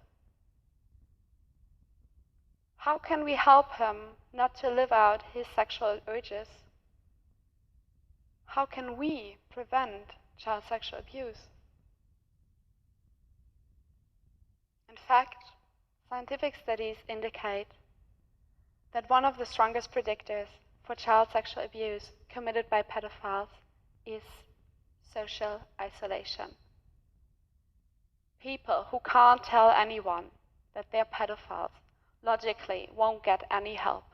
How can we help him not to live out his sexual urges? How can we prevent child sexual abuse? In fact, scientific studies indicate that one of the strongest predictors for child sexual abuse committed by pedophiles is social isolation. People who can't tell anyone that they're pedophiles logically won't get any help.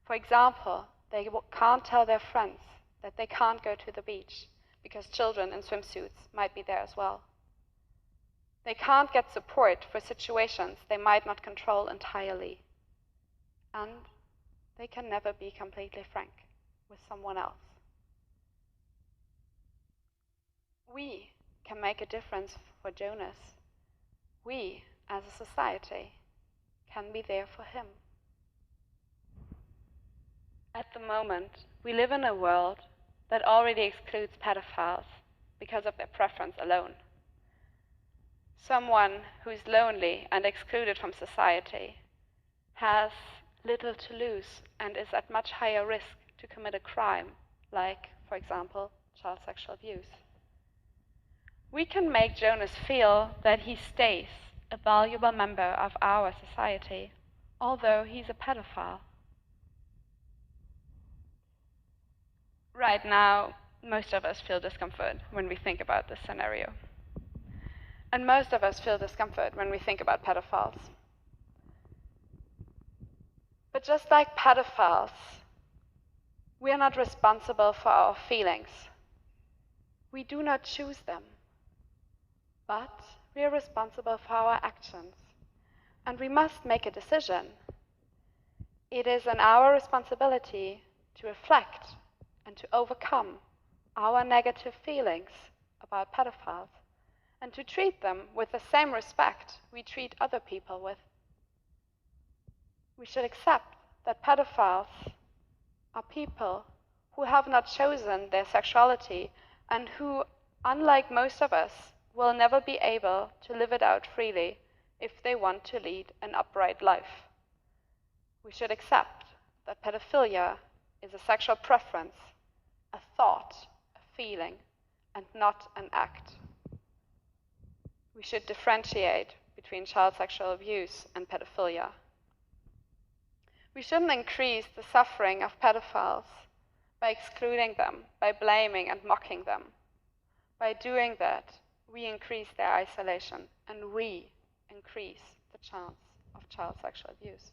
For example, they can't tell their friends that they can't go to the beach because children in swimsuits might be there as well. They can't get support for situations they might not control entirely. And they can never be completely frank with someone else. We can make a difference for Jonas. We, as a society, can be there for him. At the moment, we live in a world that already excludes pedophiles because of their preference alone. Someone who is lonely and excluded from society has little to lose and is at much higher risk to commit a crime, like, for example, child sexual abuse. We can make Jonas feel that he stays a valuable member of our society, although he's a pedophile. Right now, most of us feel discomfort when we think about this scenario. And most of us feel discomfort when we think about pedophiles. But just like pedophiles, we are not responsible for our feelings. We do not choose them, but we are responsible for our actions. And we must make a decision. It is in our responsibility to reflect and to overcome our negative feelings about pedophiles and to treat them with the same respect we treat other people with. We should accept that pedophiles are people who have not chosen their sexuality and who, unlike most of us, will never be able to live it out freely if they want to lead an upright life. We should accept that pedophilia is a sexual preference, a thought, a feeling, and not an act. We should differentiate between child sexual abuse and pedophilia. We shouldn't increase the suffering of pedophiles by excluding them, by blaming and mocking them. By doing that, we increase their isolation and we increase the chance of child sexual abuse.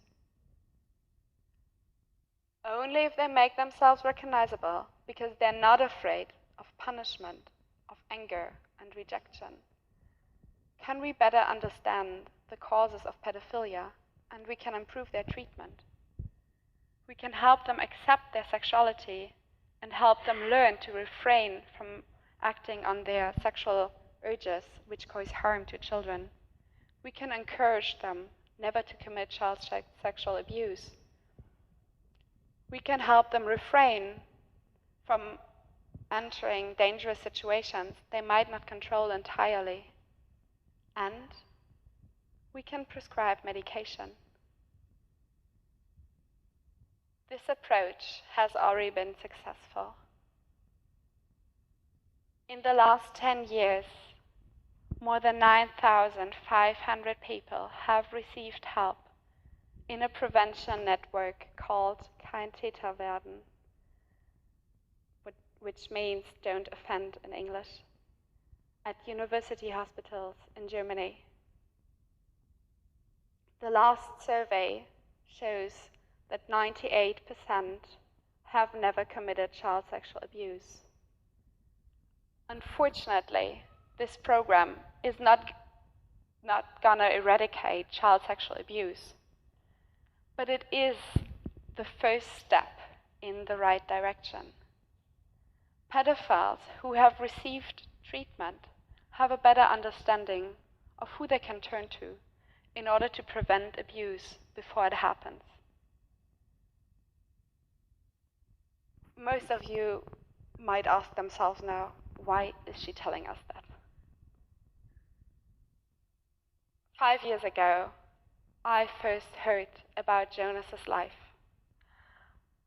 Only if they make themselves recognizable, because they're not afraid of punishment, of anger and rejection, can we better understand the causes of pedophilia and we can improve their treatment. We can help them accept their sexuality and help them learn to refrain from acting on their sexual urges which cause harm to children. We can encourage them never to commit child sexual abuse. We can help them refrain from entering dangerous situations they might not control entirely. And we can prescribe medication. This approach has already been successful. In the last 10 years, more than 9,500 people have received help in a prevention network called Kein Täter werden, which means don't offend in English, at university hospitals in Germany. The last survey shows that 98% have never committed child sexual abuse. Unfortunately, this program is not gonna eradicate child sexual abuse, but it is the first step in the right direction. Pedophiles who have received treatment have a better understanding of who they can turn to in order to prevent abuse before it happens. Most of you might ask themselves now, why is she telling us that? 5 years ago, I first heard about Jonas's life.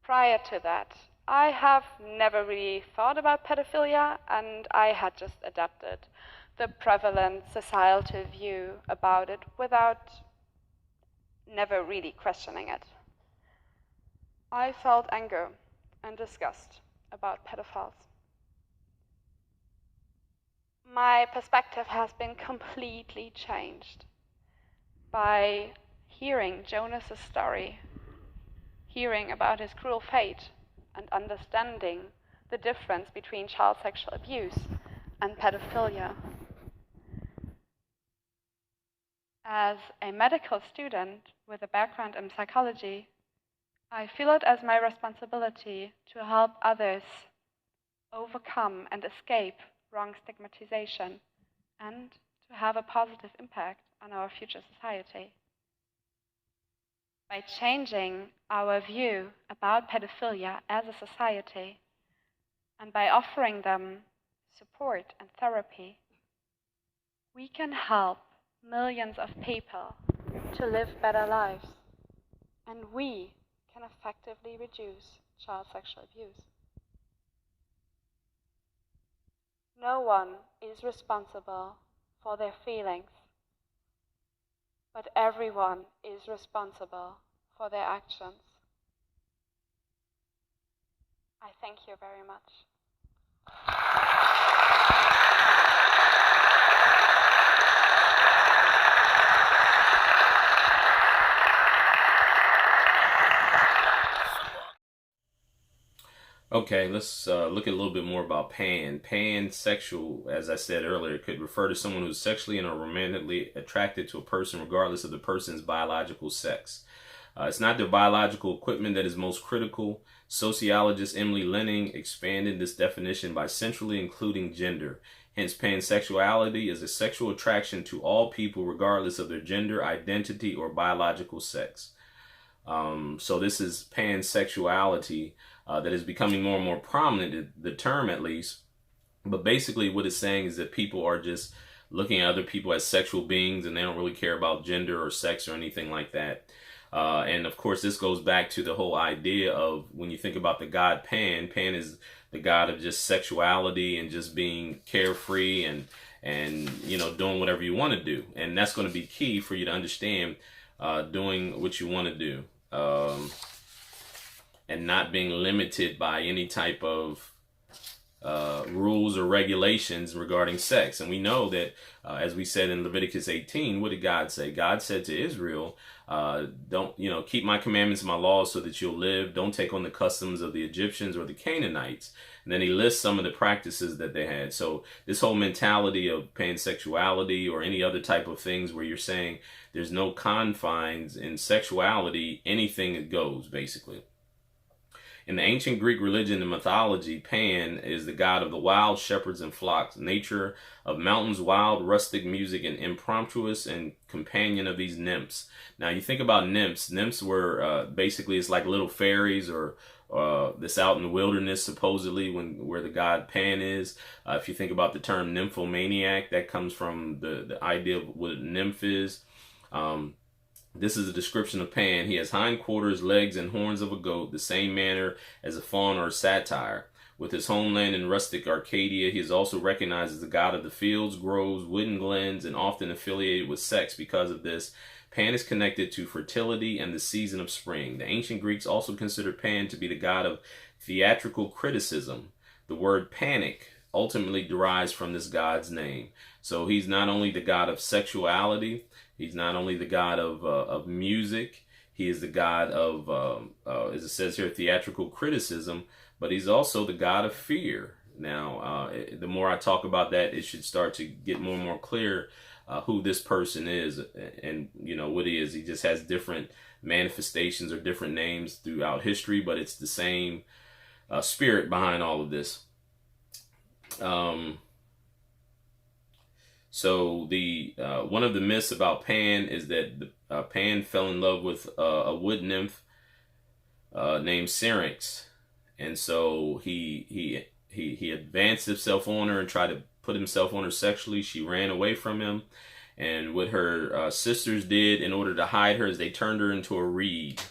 Prior to that, I have never really thought about pedophilia, and I had just adopted the prevalent societal view about it without never really questioning it. I felt anger and disgust about pedophiles. My perspective has been completely changed by hearing Jonas's story, hearing about his cruel fate, and understanding the difference between child sexual abuse and pedophilia. As a medical student with a background in psychology, I feel it as my responsibility to help others overcome and escape wrong stigmatization and to have a positive impact on our future society. By changing our view about pedophilia as a society and by offering them support and therapy, we can help millions of people to live better lives, and we can effectively reduce child sexual abuse. No one is responsible for their feelings. but everyone is responsible for their actions. I thank you very much. Okay, let's look at a little bit more about pan. Pansexual, as I said earlier, could refer to someone who's sexually and or romantically attracted to a person regardless of the person's biological sex. It's not their biological equipment that is most critical. Sociologist Emily Lenning expanded this definition by centrally including gender. Hence, pansexuality is a sexual attraction to all people regardless of their gender, identity, or biological sex. So this is pansexuality that is becoming more and more prominent, the term at least. But basically what it's saying is that people are just looking at other people as sexual beings and they don't really care about gender or sex or anything like that. And of course, this goes back to the whole idea of when you think about the god Pan. Pan is the god of just sexuality and just being carefree and you know, doing whatever you want to do. And that's going to be key for you to understand doing what you want to do. And not being limited by any type of rules or regulations regarding sex. And we know that, as we said in Leviticus 18, what did God say? God said to Israel, don't, you know, keep my commandments and my laws so that you'll live. Don't take on the customs of the Egyptians or the Canaanites. And then he lists some of the practices that they had. So this whole mentality of pansexuality or any other type of things where you're saying there's no confines in sexuality, anything goes, basically. In the ancient Greek religion and mythology, Pan is the god of the wild, shepherds, and flocks, nature of mountains, wild, rustic music, and impromptuous and companion of these nymphs. Now, you think about nymphs. Nymphs were basically, it's like little fairies or this out in the wilderness, supposedly, where the god Pan is. If you think about the term nymphomaniac, that comes from the idea of what a nymph is. This is a description of Pan. He has hindquarters, legs, and horns of a goat, the same manner as a faun or a satyr. With his homeland in rustic Arcadia, he is also recognized as the god of the fields, groves, wooden glens, and often affiliated with sex. Because of this, Pan is connected to fertility and the season of spring. The ancient Greeks also considered Pan to be the god of theatrical criticism. The word panic ultimately derives from this god's name. So he's not only the god of sexuality, he's not only the god of music, he is the god of, as it says here, theatrical criticism, but he's also the god of fear. Now, the more I talk about that, it should start to get more and more clear who this person is and, you know, what he is. He just has different manifestations or different names throughout history, but it's the same spirit behind all of this. So the one of the myths about Pan is that Pan fell in love with a wood nymph named Syrinx, and so he advanced himself on her and tried to put himself on her sexually. She ran away from him, and what her sisters did in order to hide her is they turned her into a reed.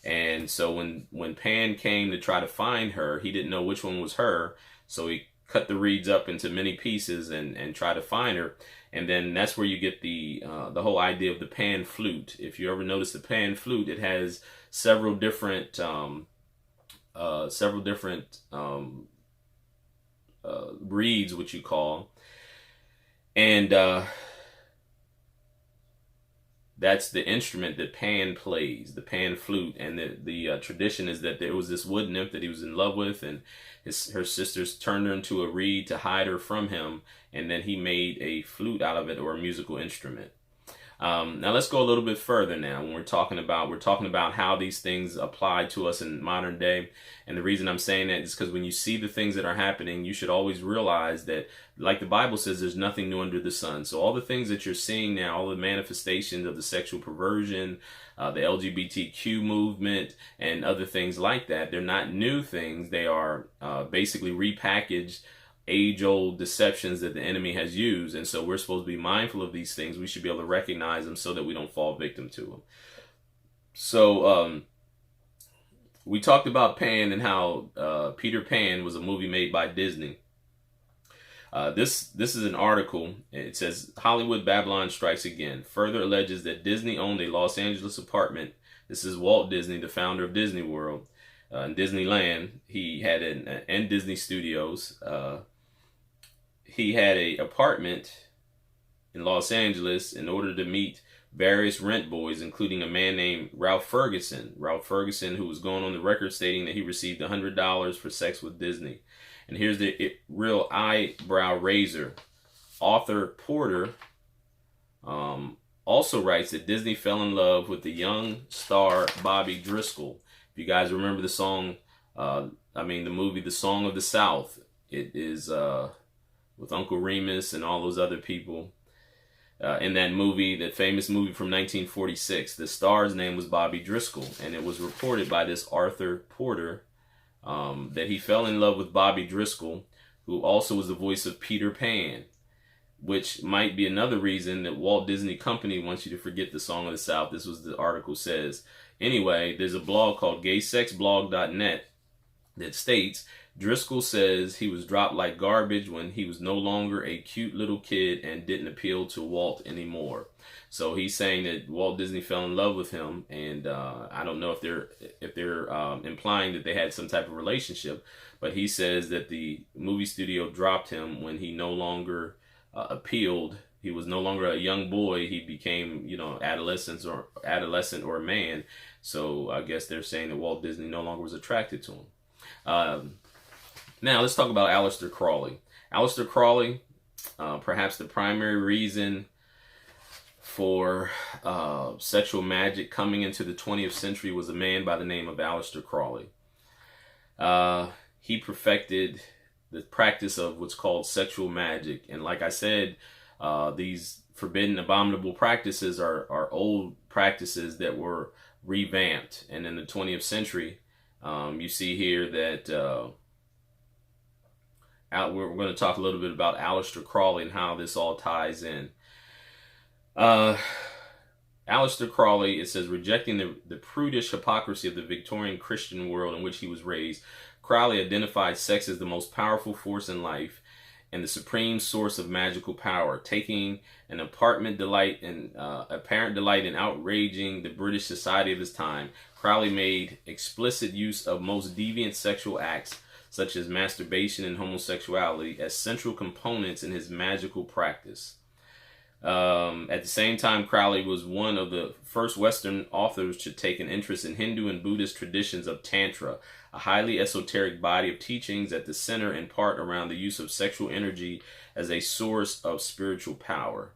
And so when Pan came to try to find her, he didn't know which one was her, so he cut the reeds up into many pieces and try to find her. And then that's where you get the whole idea of the pan flute. If you ever notice the pan flute, it has several different reeds, which you call, and that's the instrument that Pan plays, the pan flute. And the tradition is that there was this wood nymph that he was in love with, and her sisters turned her into a reed to hide her from him, and then he made a flute out of it, or a musical instrument. Now let's go a little bit further now. When we're talking about how these things apply to us in modern day. And the reason I'm saying that is because when you see the things that are happening, you should always realize that, like the Bible says, there's nothing new under the sun. So all the things that you're seeing now, all the manifestations of the sexual perversion, the LGBTQ movement, and other things like that, they're not new things. They are basically repackaged age-old deceptions that the enemy has used. And so we're supposed to be mindful of these things. We should be able to recognize them so that we don't fall victim to them. So we talked about Pan and how Peter Pan was a movie made by Disney. This is an article. It says Hollywood Babylon strikes again. Further alleges that Disney owned a Los Angeles apartment. This is Walt Disney, the founder of Disney World and Disneyland. He had and Disney Studios. He had a apartment in Los Angeles in order to meet various rent boys, including a man named Ralph Ferguson. Ralph Ferguson, who was going on the record stating that he received $100 for sex with Disney. And here's the real eyebrow raiser. Author Porter also writes that Disney fell in love with the young star Bobby Driscoll. If you guys remember the song, the movie The Song of the South, it is with Uncle Remus and all those other people. In that movie, that famous movie from 1946, the star's name was Bobby Driscoll, and it was reported by this Arthur Porter that he fell in love with Bobby Driscoll, who also was the voice of Peter Pan, which might be another reason that Walt Disney Company wants you to forget the Song of the South. This was the article says. Anyway, there's a blog called gaysexblog.net that states, Driscoll says he was dropped like garbage when he was no longer a cute little kid and didn't appeal to Walt anymore. So he's saying that Walt Disney fell in love with him, and I don't know if they're implying that they had some type of relationship, but he says that the movie studio dropped him when he no longer appealed. He was no longer a young boy. He became, adolescent or a man. So I guess they're saying that Walt Disney no longer was attracted to him. Now let's talk about Aleister Crowley. Aleister Crowley, perhaps the primary reason for sexual magic coming into the 20th century was a man by the name of Aleister Crowley. He perfected the practice of what's called sexual magic. And like I said, these forbidden, abominable practices are old practices that were revamped. And in the 20th century, you see here that we're going to talk a little bit about Aleister Crowley and how this all ties in. Aleister Crowley, it says, rejecting the prudish hypocrisy of the Victorian Christian world in which he was raised, Crowley identified sex as the most powerful force in life and the supreme source of magical power, taking an apparent delight in outraging the British society of his time. Crowley made explicit use of most deviant sexual acts, such as masturbation and homosexuality, as central components in his magical practice. At the same time, Crowley was one of the first Western authors to take an interest in Hindu and Buddhist traditions of Tantra, a highly esoteric body of teachings at the center in part around the use of sexual energy as a source of spiritual power.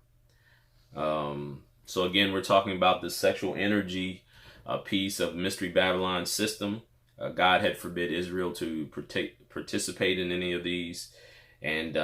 So again, we're talking about the sexual energy piece of Mystery Babylon system. God had forbid Israel to participate in any of these. And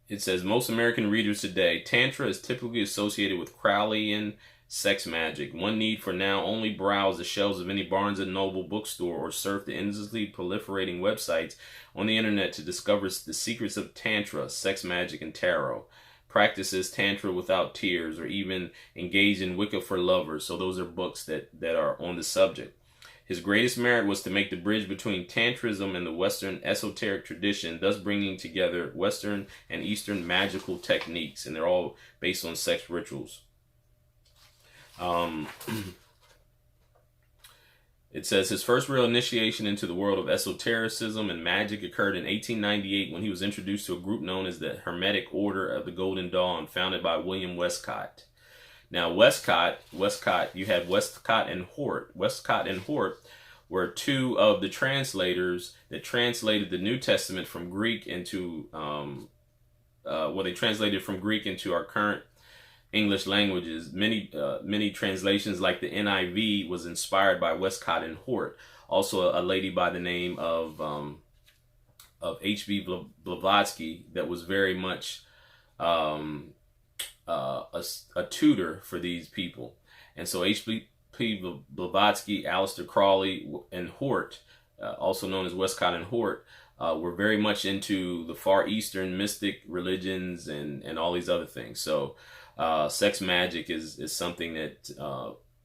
it says, most American readers today, Tantra is typically associated with Crowleyan sex magic. One need for now only browse the shelves of any Barnes & Noble bookstore or surf the endlessly proliferating websites on the internet to discover the secrets of Tantra, sex magic, and tarot. Practices Tantra without tears, or even engage in Wicca for lovers. So those are books that are on the subject. His greatest merit was to make the bridge between Tantrism and the Western esoteric tradition, thus bringing together Western and Eastern magical techniques, and they're all based on sex rituals. It says his first real initiation into the world of esotericism and magic occurred in 1898 when he was introduced to a group known as the Hermetic Order of the Golden Dawn, founded by William Westcott. Now, Westcott, you have Westcott and Hort. Westcott and Hort were two of the translators that translated the New Testament from Greek into, they translated from Greek into our current English languages. Many translations, like the NIV, was inspired by Westcott and Hort. Also, a lady by the name of H.B. Blavatsky that was very much a tutor for these people. And so H.B. Blavatsky, Aleister Crowley, and Hort, also known as Westcott and Hort, were very much into the Far Eastern mystic religions and all these other things. So sex magic is something that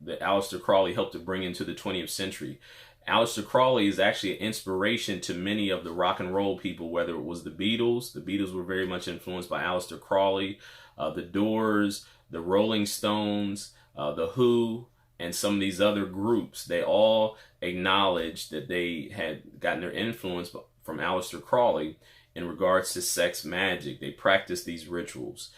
Aleister Crowley helped to bring into the 20th century. Aleister Crowley is actually an inspiration to many of the rock and roll people, whether it was the Beatles. The Beatles were very much influenced by Aleister Crowley, the Doors, the Rolling Stones, the Who, and some of these other groups. They all acknowledged that they had gotten their influence from Aleister Crowley in regards to sex magic. They practiced these rituals.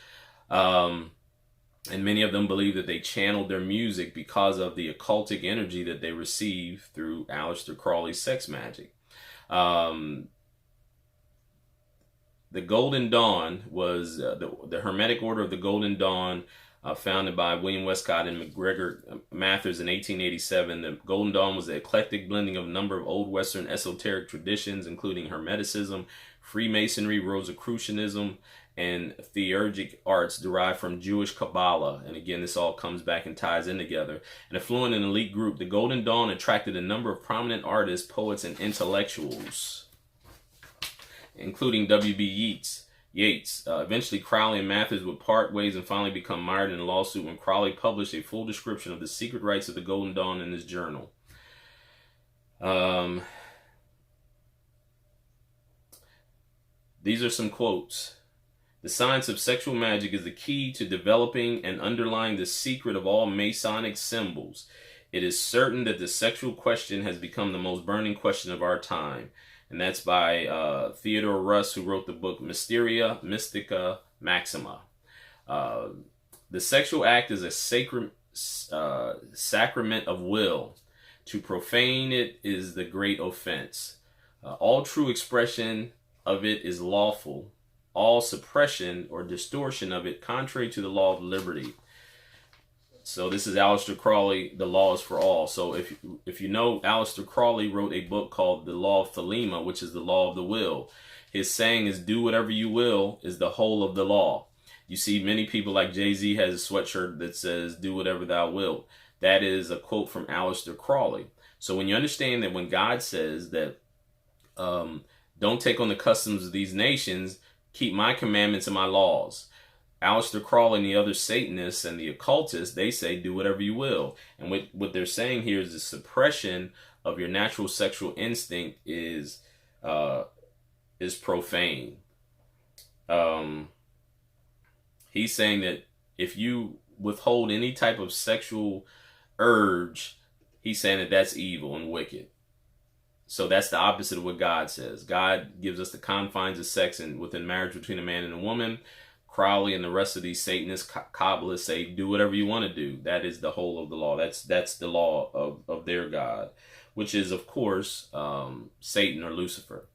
And many of them believe that they channeled their music because of the occultic energy that they received through Aleister Crowley's sex magic. The Golden Dawn was the Hermetic Order of the Golden Dawn, founded by William Westcott and McGregor Mathers in 1887. The Golden Dawn was an eclectic blending of a number of old Western esoteric traditions, including Hermeticism, Freemasonry, Rosicrucianism, and theurgic arts derived from Jewish Kabbalah. And again, this all comes back and ties in together. An affluent and elite group, the Golden Dawn attracted a number of prominent artists, poets, and intellectuals, including W.B. Yeats. Eventually, Crowley and Mathers would part ways and finally become mired in a lawsuit when Crowley published a full description of the secret rites of the Golden Dawn in his journal. These are some quotes. The science of sexual magic is the key to developing and underlying the secret of all Masonic symbols. It is certain that the sexual question has become the most burning question of our time. And that's by Theodore Russ, who wrote the book Mysteria Mystica Maxima. The sexual act is a sacred sacrament of will. To profane it is the great offense. All true expression of it is lawful. All suppression or distortion of it contrary to the law of liberty. So this is Aleister Crowley, The Law is for All. So if you know, Aleister Crowley wrote a book called The Law of Thelema, which is the law of the will. His saying is, do whatever you will, is the whole of the law. You see many people like Jay-Z has a sweatshirt that says, do whatever thou wilt. That is a quote from Aleister Crowley. So when you understand that when God says that don't take on the customs of these nations, keep my commandments and my laws. Aleister Crowley and the other Satanists and the occultists, they say, do whatever you will. And what they're saying here is the suppression of your natural sexual instinct is profane. He's saying that if you withhold any type of sexual urge, he's saying that that's evil and wicked. So that's the opposite of what God says. God gives us the confines of sex and within marriage between a man and a woman. Crowley and the rest of these Satanists, Kabbalists say, do whatever you want to do. That is the whole of the law. That's the law of their God, which is, of course, Satan or Lucifer.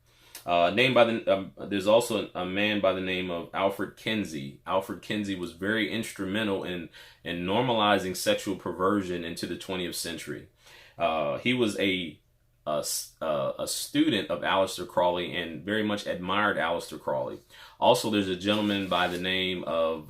There's also a man by the name of Alfred Kinsey. Alfred Kinsey was very instrumental in normalizing sexual perversion into the 20th century. He was a student of Aleister Crowley and very much admired Aleister Crowley. Also, there's a gentleman by the name of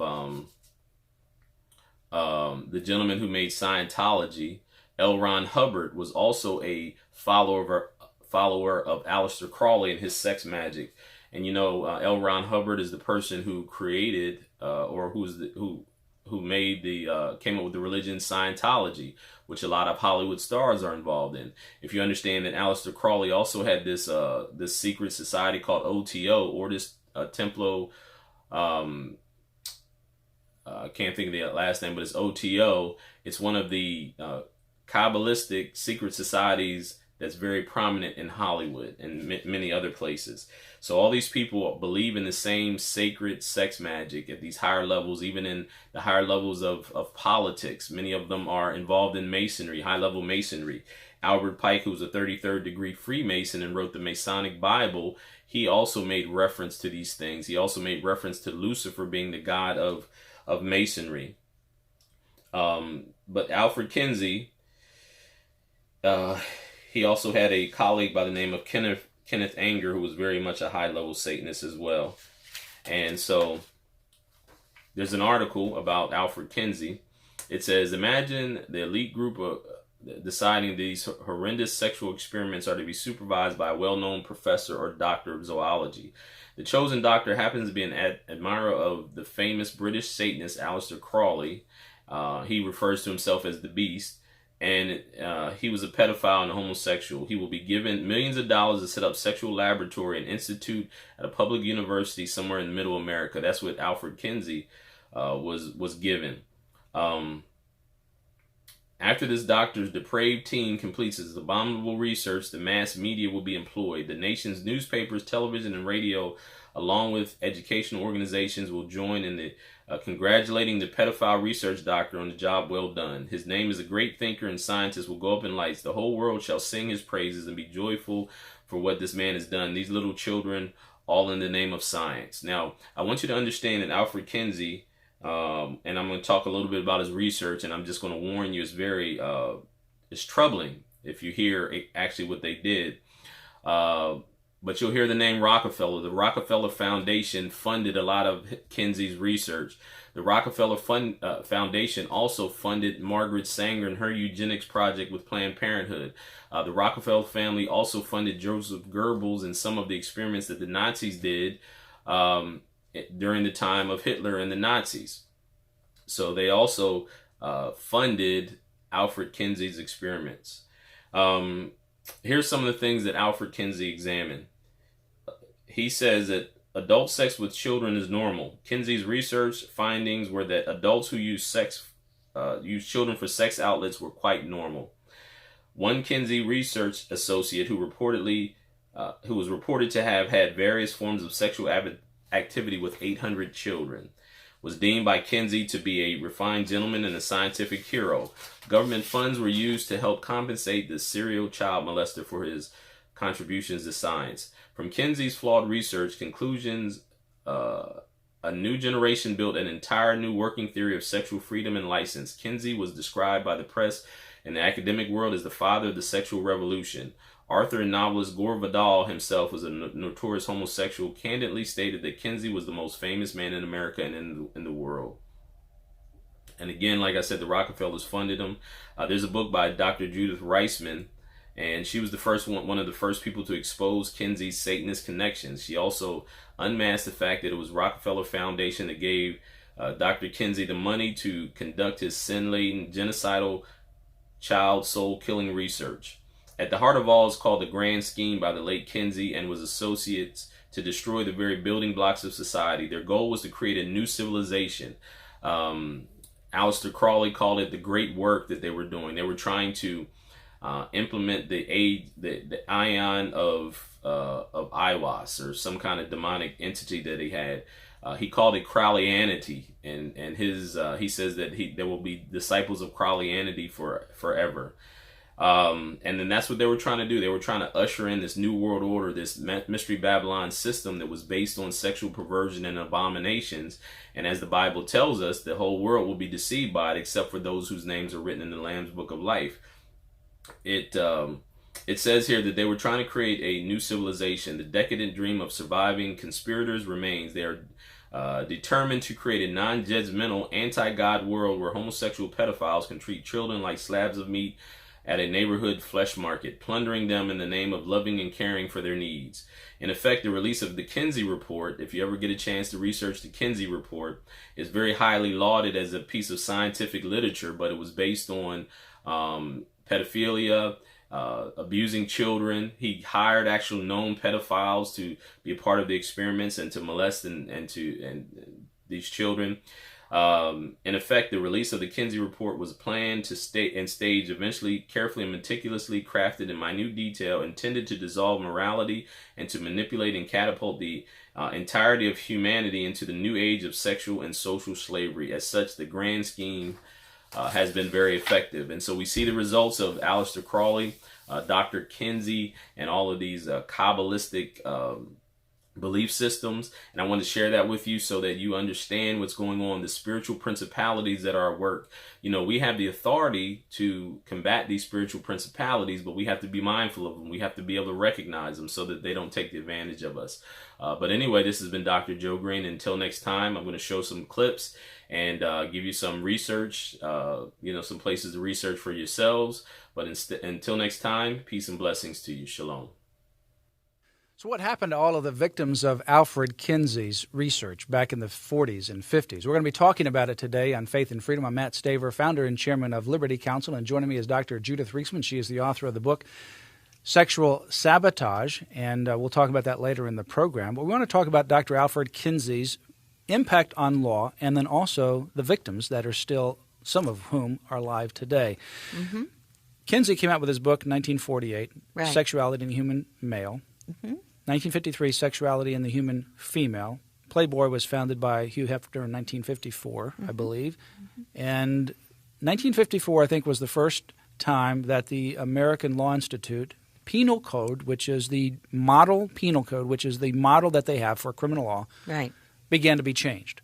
the gentleman who made Scientology. L. Ron Hubbard was also a follower of Aleister Crowley and his sex magic. And you know, L. Ron Hubbard is the person who created who came up with the religion Scientology, which a lot of Hollywood stars are involved in. If you understand that Aleister Crowley also had this secret society called OTO, Ordo Templo, I can't think of the last name, but it's OTO. It's one of the Kabbalistic secret societies that's very prominent in Hollywood and many other places. So all these people believe in the same sacred sex magic at these higher levels, even in the higher levels of politics. Many of them are involved in Masonry, high-level Masonry. Albert Pike, who was a 33rd degree Freemason and wrote the Masonic Bible, he also made reference to these things. He also made reference to Lucifer being the god of Masonry. But Alfred Kinsey, he also had a colleague by the name of Kenneth Anger, who was very much a high-level Satanist as well. And so there's an article about Alfred Kinsey. It says, imagine the elite group of deciding these horrendous sexual experiments are to be supervised by a well-known professor or doctor of zoology. The chosen doctor happens to be an admirer of the famous British Satanist Aleister Crowley. He refers to himself as the Beast. and he was a pedophile and a homosexual. He will be given millions of dollars to set up sexual laboratory and institute at a public university somewhere in middle America. That's what Alfred Kinsey was given. After this doctor's depraved team completes his abominable research, the mass media will be employed. The nation's newspapers, television, and radio, along with educational organizations, will join in the congratulating the pedophile research doctor on the job well done. His name is a great thinker and scientist will go up in lights. The whole world shall sing his praises and be joyful for what this man has done. These little children, all in the name of science. Now, I want you to understand that Alfred Kinsey, and I'm going to talk a little bit about his research, and I'm just going to warn you, it's very, it's troubling if you hear actually what they did. But you'll hear the name Rockefeller. The Rockefeller Foundation funded a lot of Kinsey's research. The Rockefeller Foundation also funded Margaret Sanger and her eugenics project with Planned Parenthood. The Rockefeller family also funded Joseph Goebbels and some of the experiments that the Nazis did during the time of Hitler and the Nazis. So they also funded Alfred Kinsey's experiments. Here's some of the things that Alfred Kinsey examined. He says that adult sex with children is normal. Kinsey's research findings were that adults who use children for sex outlets were quite normal. One Kinsey research associate who was reported to have had various forms of sexual activity with 800 children was deemed by Kinsey to be a refined gentleman and a scientific hero. Government funds were used to help compensate the serial child molester for his contributions to science. From Kinsey's flawed research conclusions, a new generation built an entire new working theory of sexual freedom and license. Kinsey was described by the press and the academic world as the father of the sexual revolution. Author and novelist Gore Vidal himself was a notorious homosexual, candidly stated that Kinsey was the most famous man in America and in the world. And again, like I said, the Rockefellers funded him. There's a book by Dr. Judith Reisman, and she was one of the first people to expose Kinsey's Satanist connections. She also unmasked the fact that it was Rockefeller Foundation that gave Dr. Kinsey the money to conduct his sin-laden, genocidal, child soul-killing research. At the heart of all is called the Grand Scheme by the late Kinsey and was associates to destroy the very building blocks of society. Their goal was to create a new civilization. Aleister Crowley called it the great work that they were doing. They were trying to implement the ion of Iwas, or some kind of demonic entity that he had. He called it Crowleyanity, and he says that there will be disciples of Crowleyanity forever. And then that's what they were trying to do. They were trying to usher in this new world order, this mystery Babylon system that was based on sexual perversion and abominations. And as the Bible tells us, the whole world will be deceived by it, except for those whose names are written in the Lamb's Book of Life. It says here that they were trying to create a new civilization. The decadent dream of surviving conspirators remains. They are determined to create a non-judgmental, anti-God world where homosexual pedophiles can treat children like slabs of meat at a neighborhood flesh market, plundering them in the name of loving and caring for their needs. In effect, the release of the Kinsey Report, if you ever get a chance to research the Kinsey Report, is very highly lauded as a piece of scientific literature, but it was based on pedophilia, abusing children. He hired actual known pedophiles to be a part of the experiments and to molest and these children. In effect, the release of the Kinsey Report was planned to stage eventually carefully and meticulously crafted in minute detail, intended to dissolve morality and to manipulate and catapult the entirety of humanity into the new age of sexual and social slavery. As such, the grand scheme has been very effective. And so we see the results of Aleister Crowley, Dr. Kinsey, and all of these Kabbalistic belief systems. And I want to share that with you so that you understand what's going on, the spiritual principalities that are at work. You know, we have the authority to combat these spiritual principalities, but we have to be mindful of them. We have to be able to recognize them so that they don't take the advantage of us. But anyway, this has been Dr. Joe Green. Until next time, I'm going to show some clips and give you some research, some places to research for yourselves. But until next time, peace and blessings to you. Shalom. So what happened to all of the victims of Alfred Kinsey's research back in the 40s and 50s? We're going to be talking about it today on Faith and Freedom. I'm Matt Staver, founder and chairman of Liberty Counsel, and joining me is Dr. Judith Reisman. She is the author of the book Sexual Sabotage, and we'll talk about that later in the program. But we want to talk about Dr. Alfred Kinsey's impact on law, and then also the victims that are still, some of whom are alive today. Mm-hmm. Kinsey came out with his book in 1948, right. Sexuality in the Human Male. Mm-hmm. 1953, Sexuality in the Human Female. Playboy was founded by Hugh Hefner in 1954, I believe. And 1954, I think, was the first time that the American Law Institute Penal Code, which is the model penal code, which is the model that they have for criminal law, right, began to be changed.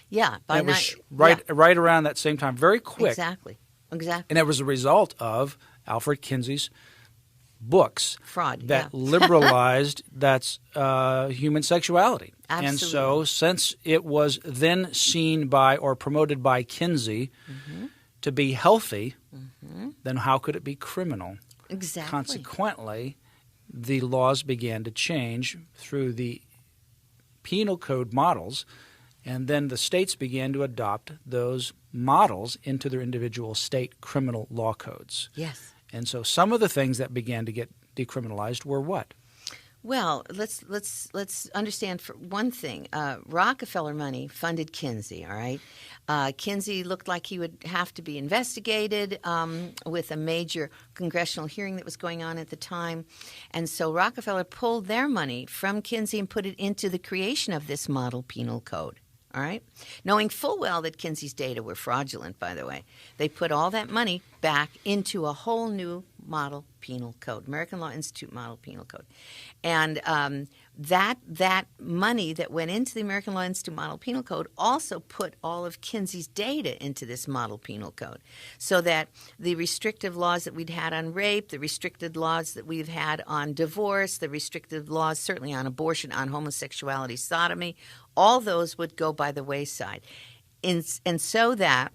Yeah. It was right around that same time, very quick. Exactly. And it was a result of Alfred Kinsey's books fraud that liberalized that's human sexuality. Absolutely. And so since it was then seen by or promoted by Kinsey to be healthy, then how could it be criminal? Exactly. Consequently, the laws began to change through the penal code models, and then the states began to adopt those models into their individual state criminal law codes. Yes. And so some of the things that began to get decriminalized were what? Well, let's understand for one thing. Rockefeller money funded Kinsey, all right? Kinsey looked like he would have to be investigated with a major congressional hearing that was going on at the time. And so Rockefeller pulled their money from Kinsey and put it into the creation of this model penal code. All right? Knowing full well that Kinsey's data were fraudulent, by the way, they put all that money back into a whole new model penal code, American Law Institute model penal code. And that money that went into the American Law Institute model penal code also put all of Kinsey's data into this model penal code, so that the restrictive laws that we'd had on rape, the restricted laws that we've had on divorce, the restrictive laws certainly on abortion, on homosexuality, sodomy, all those would go by the wayside. And so that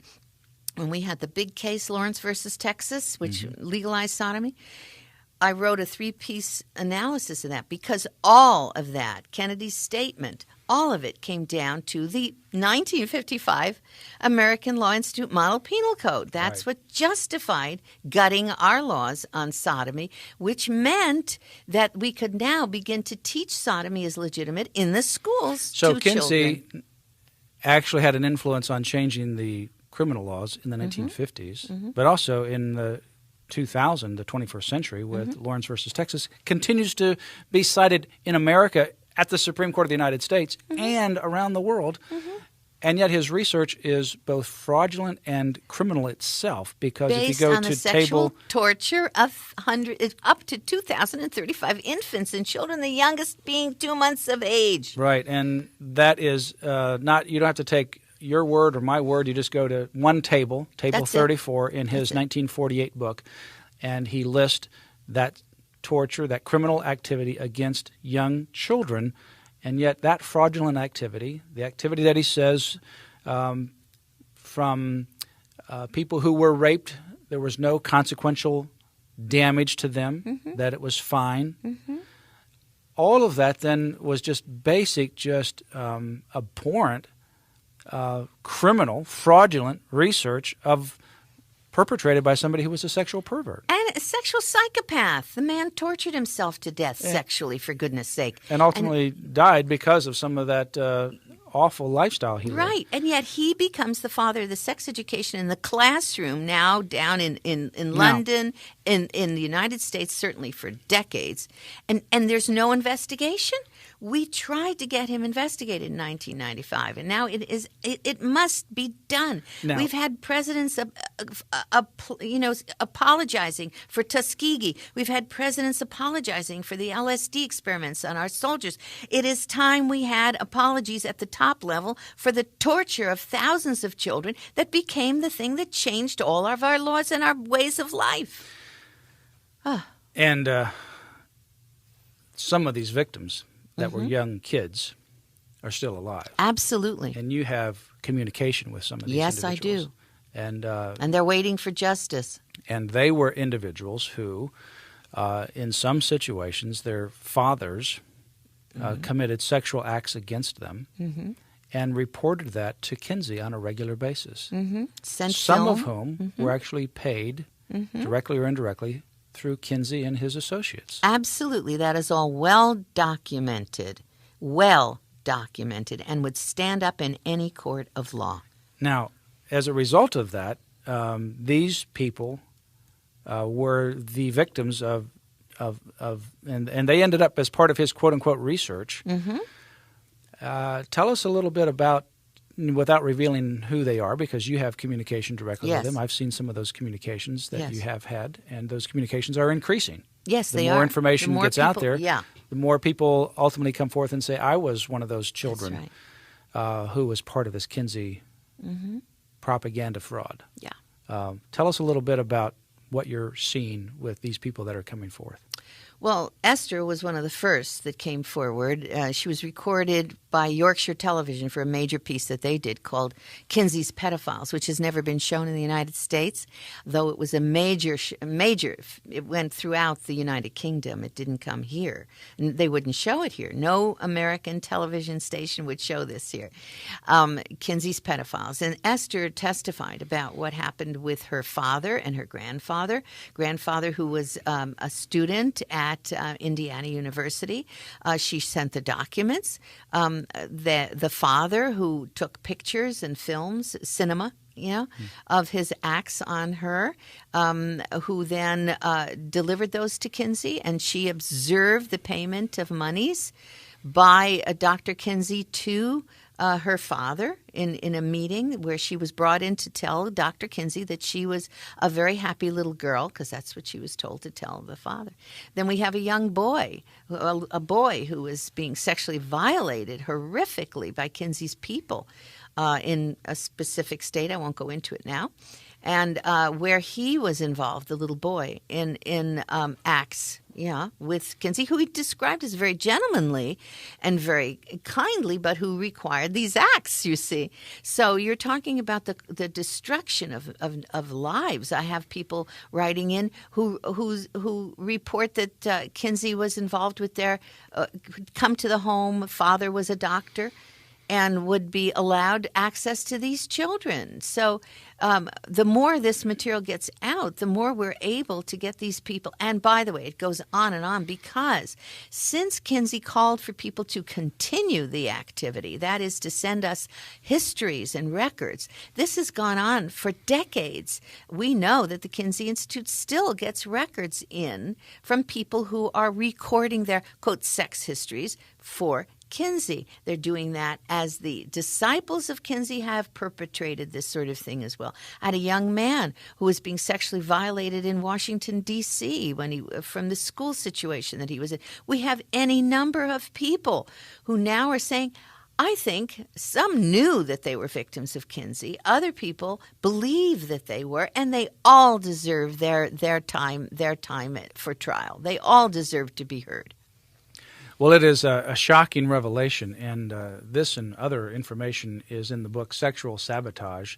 when we had the big case, Lawrence versus Texas, which legalized sodomy, I wrote a 3-piece analysis of that, because all of that, Kennedy's statement, all of it came down to the 1955 American Law Institute Model Penal Code. That's what justified gutting our laws on sodomy, which meant that we could now begin to teach sodomy as legitimate in the schools so to Kinsey children. Actually had an influence on changing the criminal laws in the 1950s, but also in the 2000, the 21st century, with Lawrence versus Texas, continues to be cited in America at the Supreme Court of the United States and around the world. And yet his research is both fraudulent and criminal itself, because Based if you go on to the sexual table torture of up to 2,035 infants and children, the youngest being 2 months of age. Right, and that is not, you don't have to take your word or my word. You just go to one table, table 34 in his 1948 book, and he lists that torture, that criminal activity against young children. And yet that fraudulent activity, the activity that he says from people who were raped, there was no consequential damage to them, that it was fine. All of that then was just basic, just abhorrent, criminal, fraudulent research perpetrated by somebody who was a sexual pervert. And a sexual psychopath. The man tortured himself to death sexually, for goodness sake. And ultimately died because of some of that awful lifestyle he lived. Right. And yet he becomes the father of the sex education in the classroom now down in London, in the United States, certainly for decades. And there's no investigation. We tried to get him investigated in 1995, and now it must be done. Now, we've had presidents apologizing for Tuskegee. We've had presidents apologizing for the LSD experiments on our soldiers. It is time we had apologies at the top level for the torture of thousands of children that became the thing that changed all of our laws and our ways of life. And some of these victims that were young kids are still alive. Absolutely. And you have communication with some of these individuals. individuals. Yes, I do. And they're waiting for justice. And they were individuals who, in some situations, their fathers committed sexual acts against them and reported that to Kinsey on a regular basis. Sent Some of film. whom were actually paid directly or indirectly through Kinsey and his associates. Absolutely. That is all well documented, and would stand up in any court of law. Now, as a result of that, these people were the victims of and they ended up as part of his quote-unquote research. Tell us a little bit about, without revealing who they are, because you have communication directly with them. I've seen some of those communications that you have had, and those communications are increasing. Yes, they are. The more information gets out there, the more people ultimately come forth and say, I was one of those children who was part of this Kinsey propaganda fraud. Yeah. Tell us a little bit about what you're seeing with these people that are coming forth. Well, Esther was one of the first that came forward. She was recorded by Yorkshire Television for a major piece that they did called Kinsey's Pedophiles, which has never been shown in the United States, though it was a major, it went throughout the United Kingdom. It didn't come here. And they wouldn't show it here. No American television station would show this here. Kinsey's Pedophiles. And Esther testified about what happened with her father and her grandfather who was a student at Indiana University. She sent the documents. The father who took pictures and films, cinema, of his acts on her, who then delivered those to Kinsey, and she observed the payment of monies by Dr. Kinsey to her father in a meeting where she was brought in to tell Dr. Kinsey that she was a very happy little girl, because that's what she was told to tell the father. Then we have a young boy, a boy who was being sexually violated horrifically by Kinsey's people in a specific state. I won't go into it now. And where he was involved, the little boy, in acts, with Kinsey, who he described as very gentlemanly and very kindly, but who required these acts, you see. So you're talking about the destruction of lives. I have people writing in who report that Kinsey was involved with their, come to the home, father was a doctor, and would be allowed access to these children. So the more this material gets out, the more we're able to get these people. And by the way, it goes on, because since Kinsey called for people to continue the activity, that is to send us histories and records, this has gone on for decades. We know that the Kinsey Institute still gets records in from people who are recording their, quote, sex histories for Kinsey. They're doing that as the disciples of Kinsey have perpetrated this sort of thing as well. I had a young man who was being sexually violated in Washington, D.C. from the school situation that he was in. We have any number of people who now are saying, I think some knew that they were victims of Kinsey. Other people believe that they were, and they all deserve their time for trial. They all deserve to be heard. Well, it is a shocking revelation, and this and other information is in the book Sexual Sabotage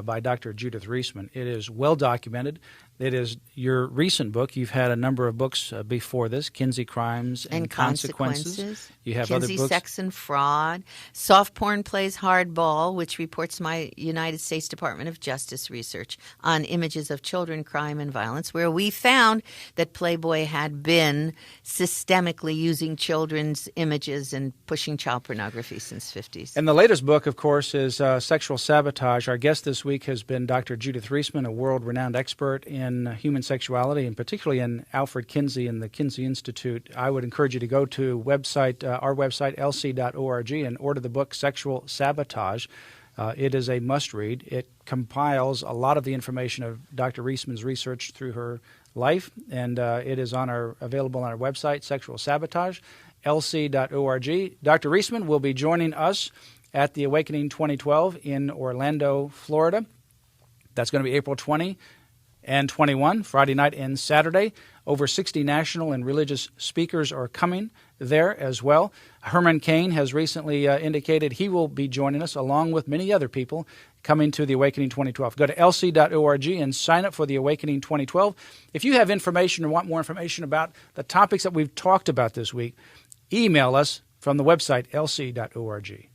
by Dr. Judith Reisman. It is well documented. It is your recent book. You've had a number of books before this, Kinsey Crimes and Consequences. You have Kinsey other books. Sex and Fraud. Soft Porn Plays Hardball, which reports my United States Department of Justice research on images of children, crime, and violence, where we found that Playboy had been systemically using children's images and pushing child pornography since 50s. And the latest book, of course, is Sexual Sabotage. Our guest this week has been Dr. Judith Reisman, a world-renowned expert in human sexuality, and particularly in Alfred Kinsey and the Kinsey Institute. I would encourage you to go to our website, lc.org, and order the book Sexual Sabotage. It is a must-read. It compiles a lot of the information of Dr. Reisman's research through her life, and it is available on our website, Sexual Sabotage, lc.org. Dr. Reisman will be joining us at the Awakening 2012 in Orlando, Florida. That's going to be April 20 and 21, Friday night and Saturday. Over 60 national and religious speakers are coming there as well. Herman Cain has recently indicated he will be joining us, along with many other people, coming to the Awakening 2012. Go to lc.org and sign up for the Awakening 2012. If you have information or want more information about the topics that we've talked about this week, email us from the website lc.org.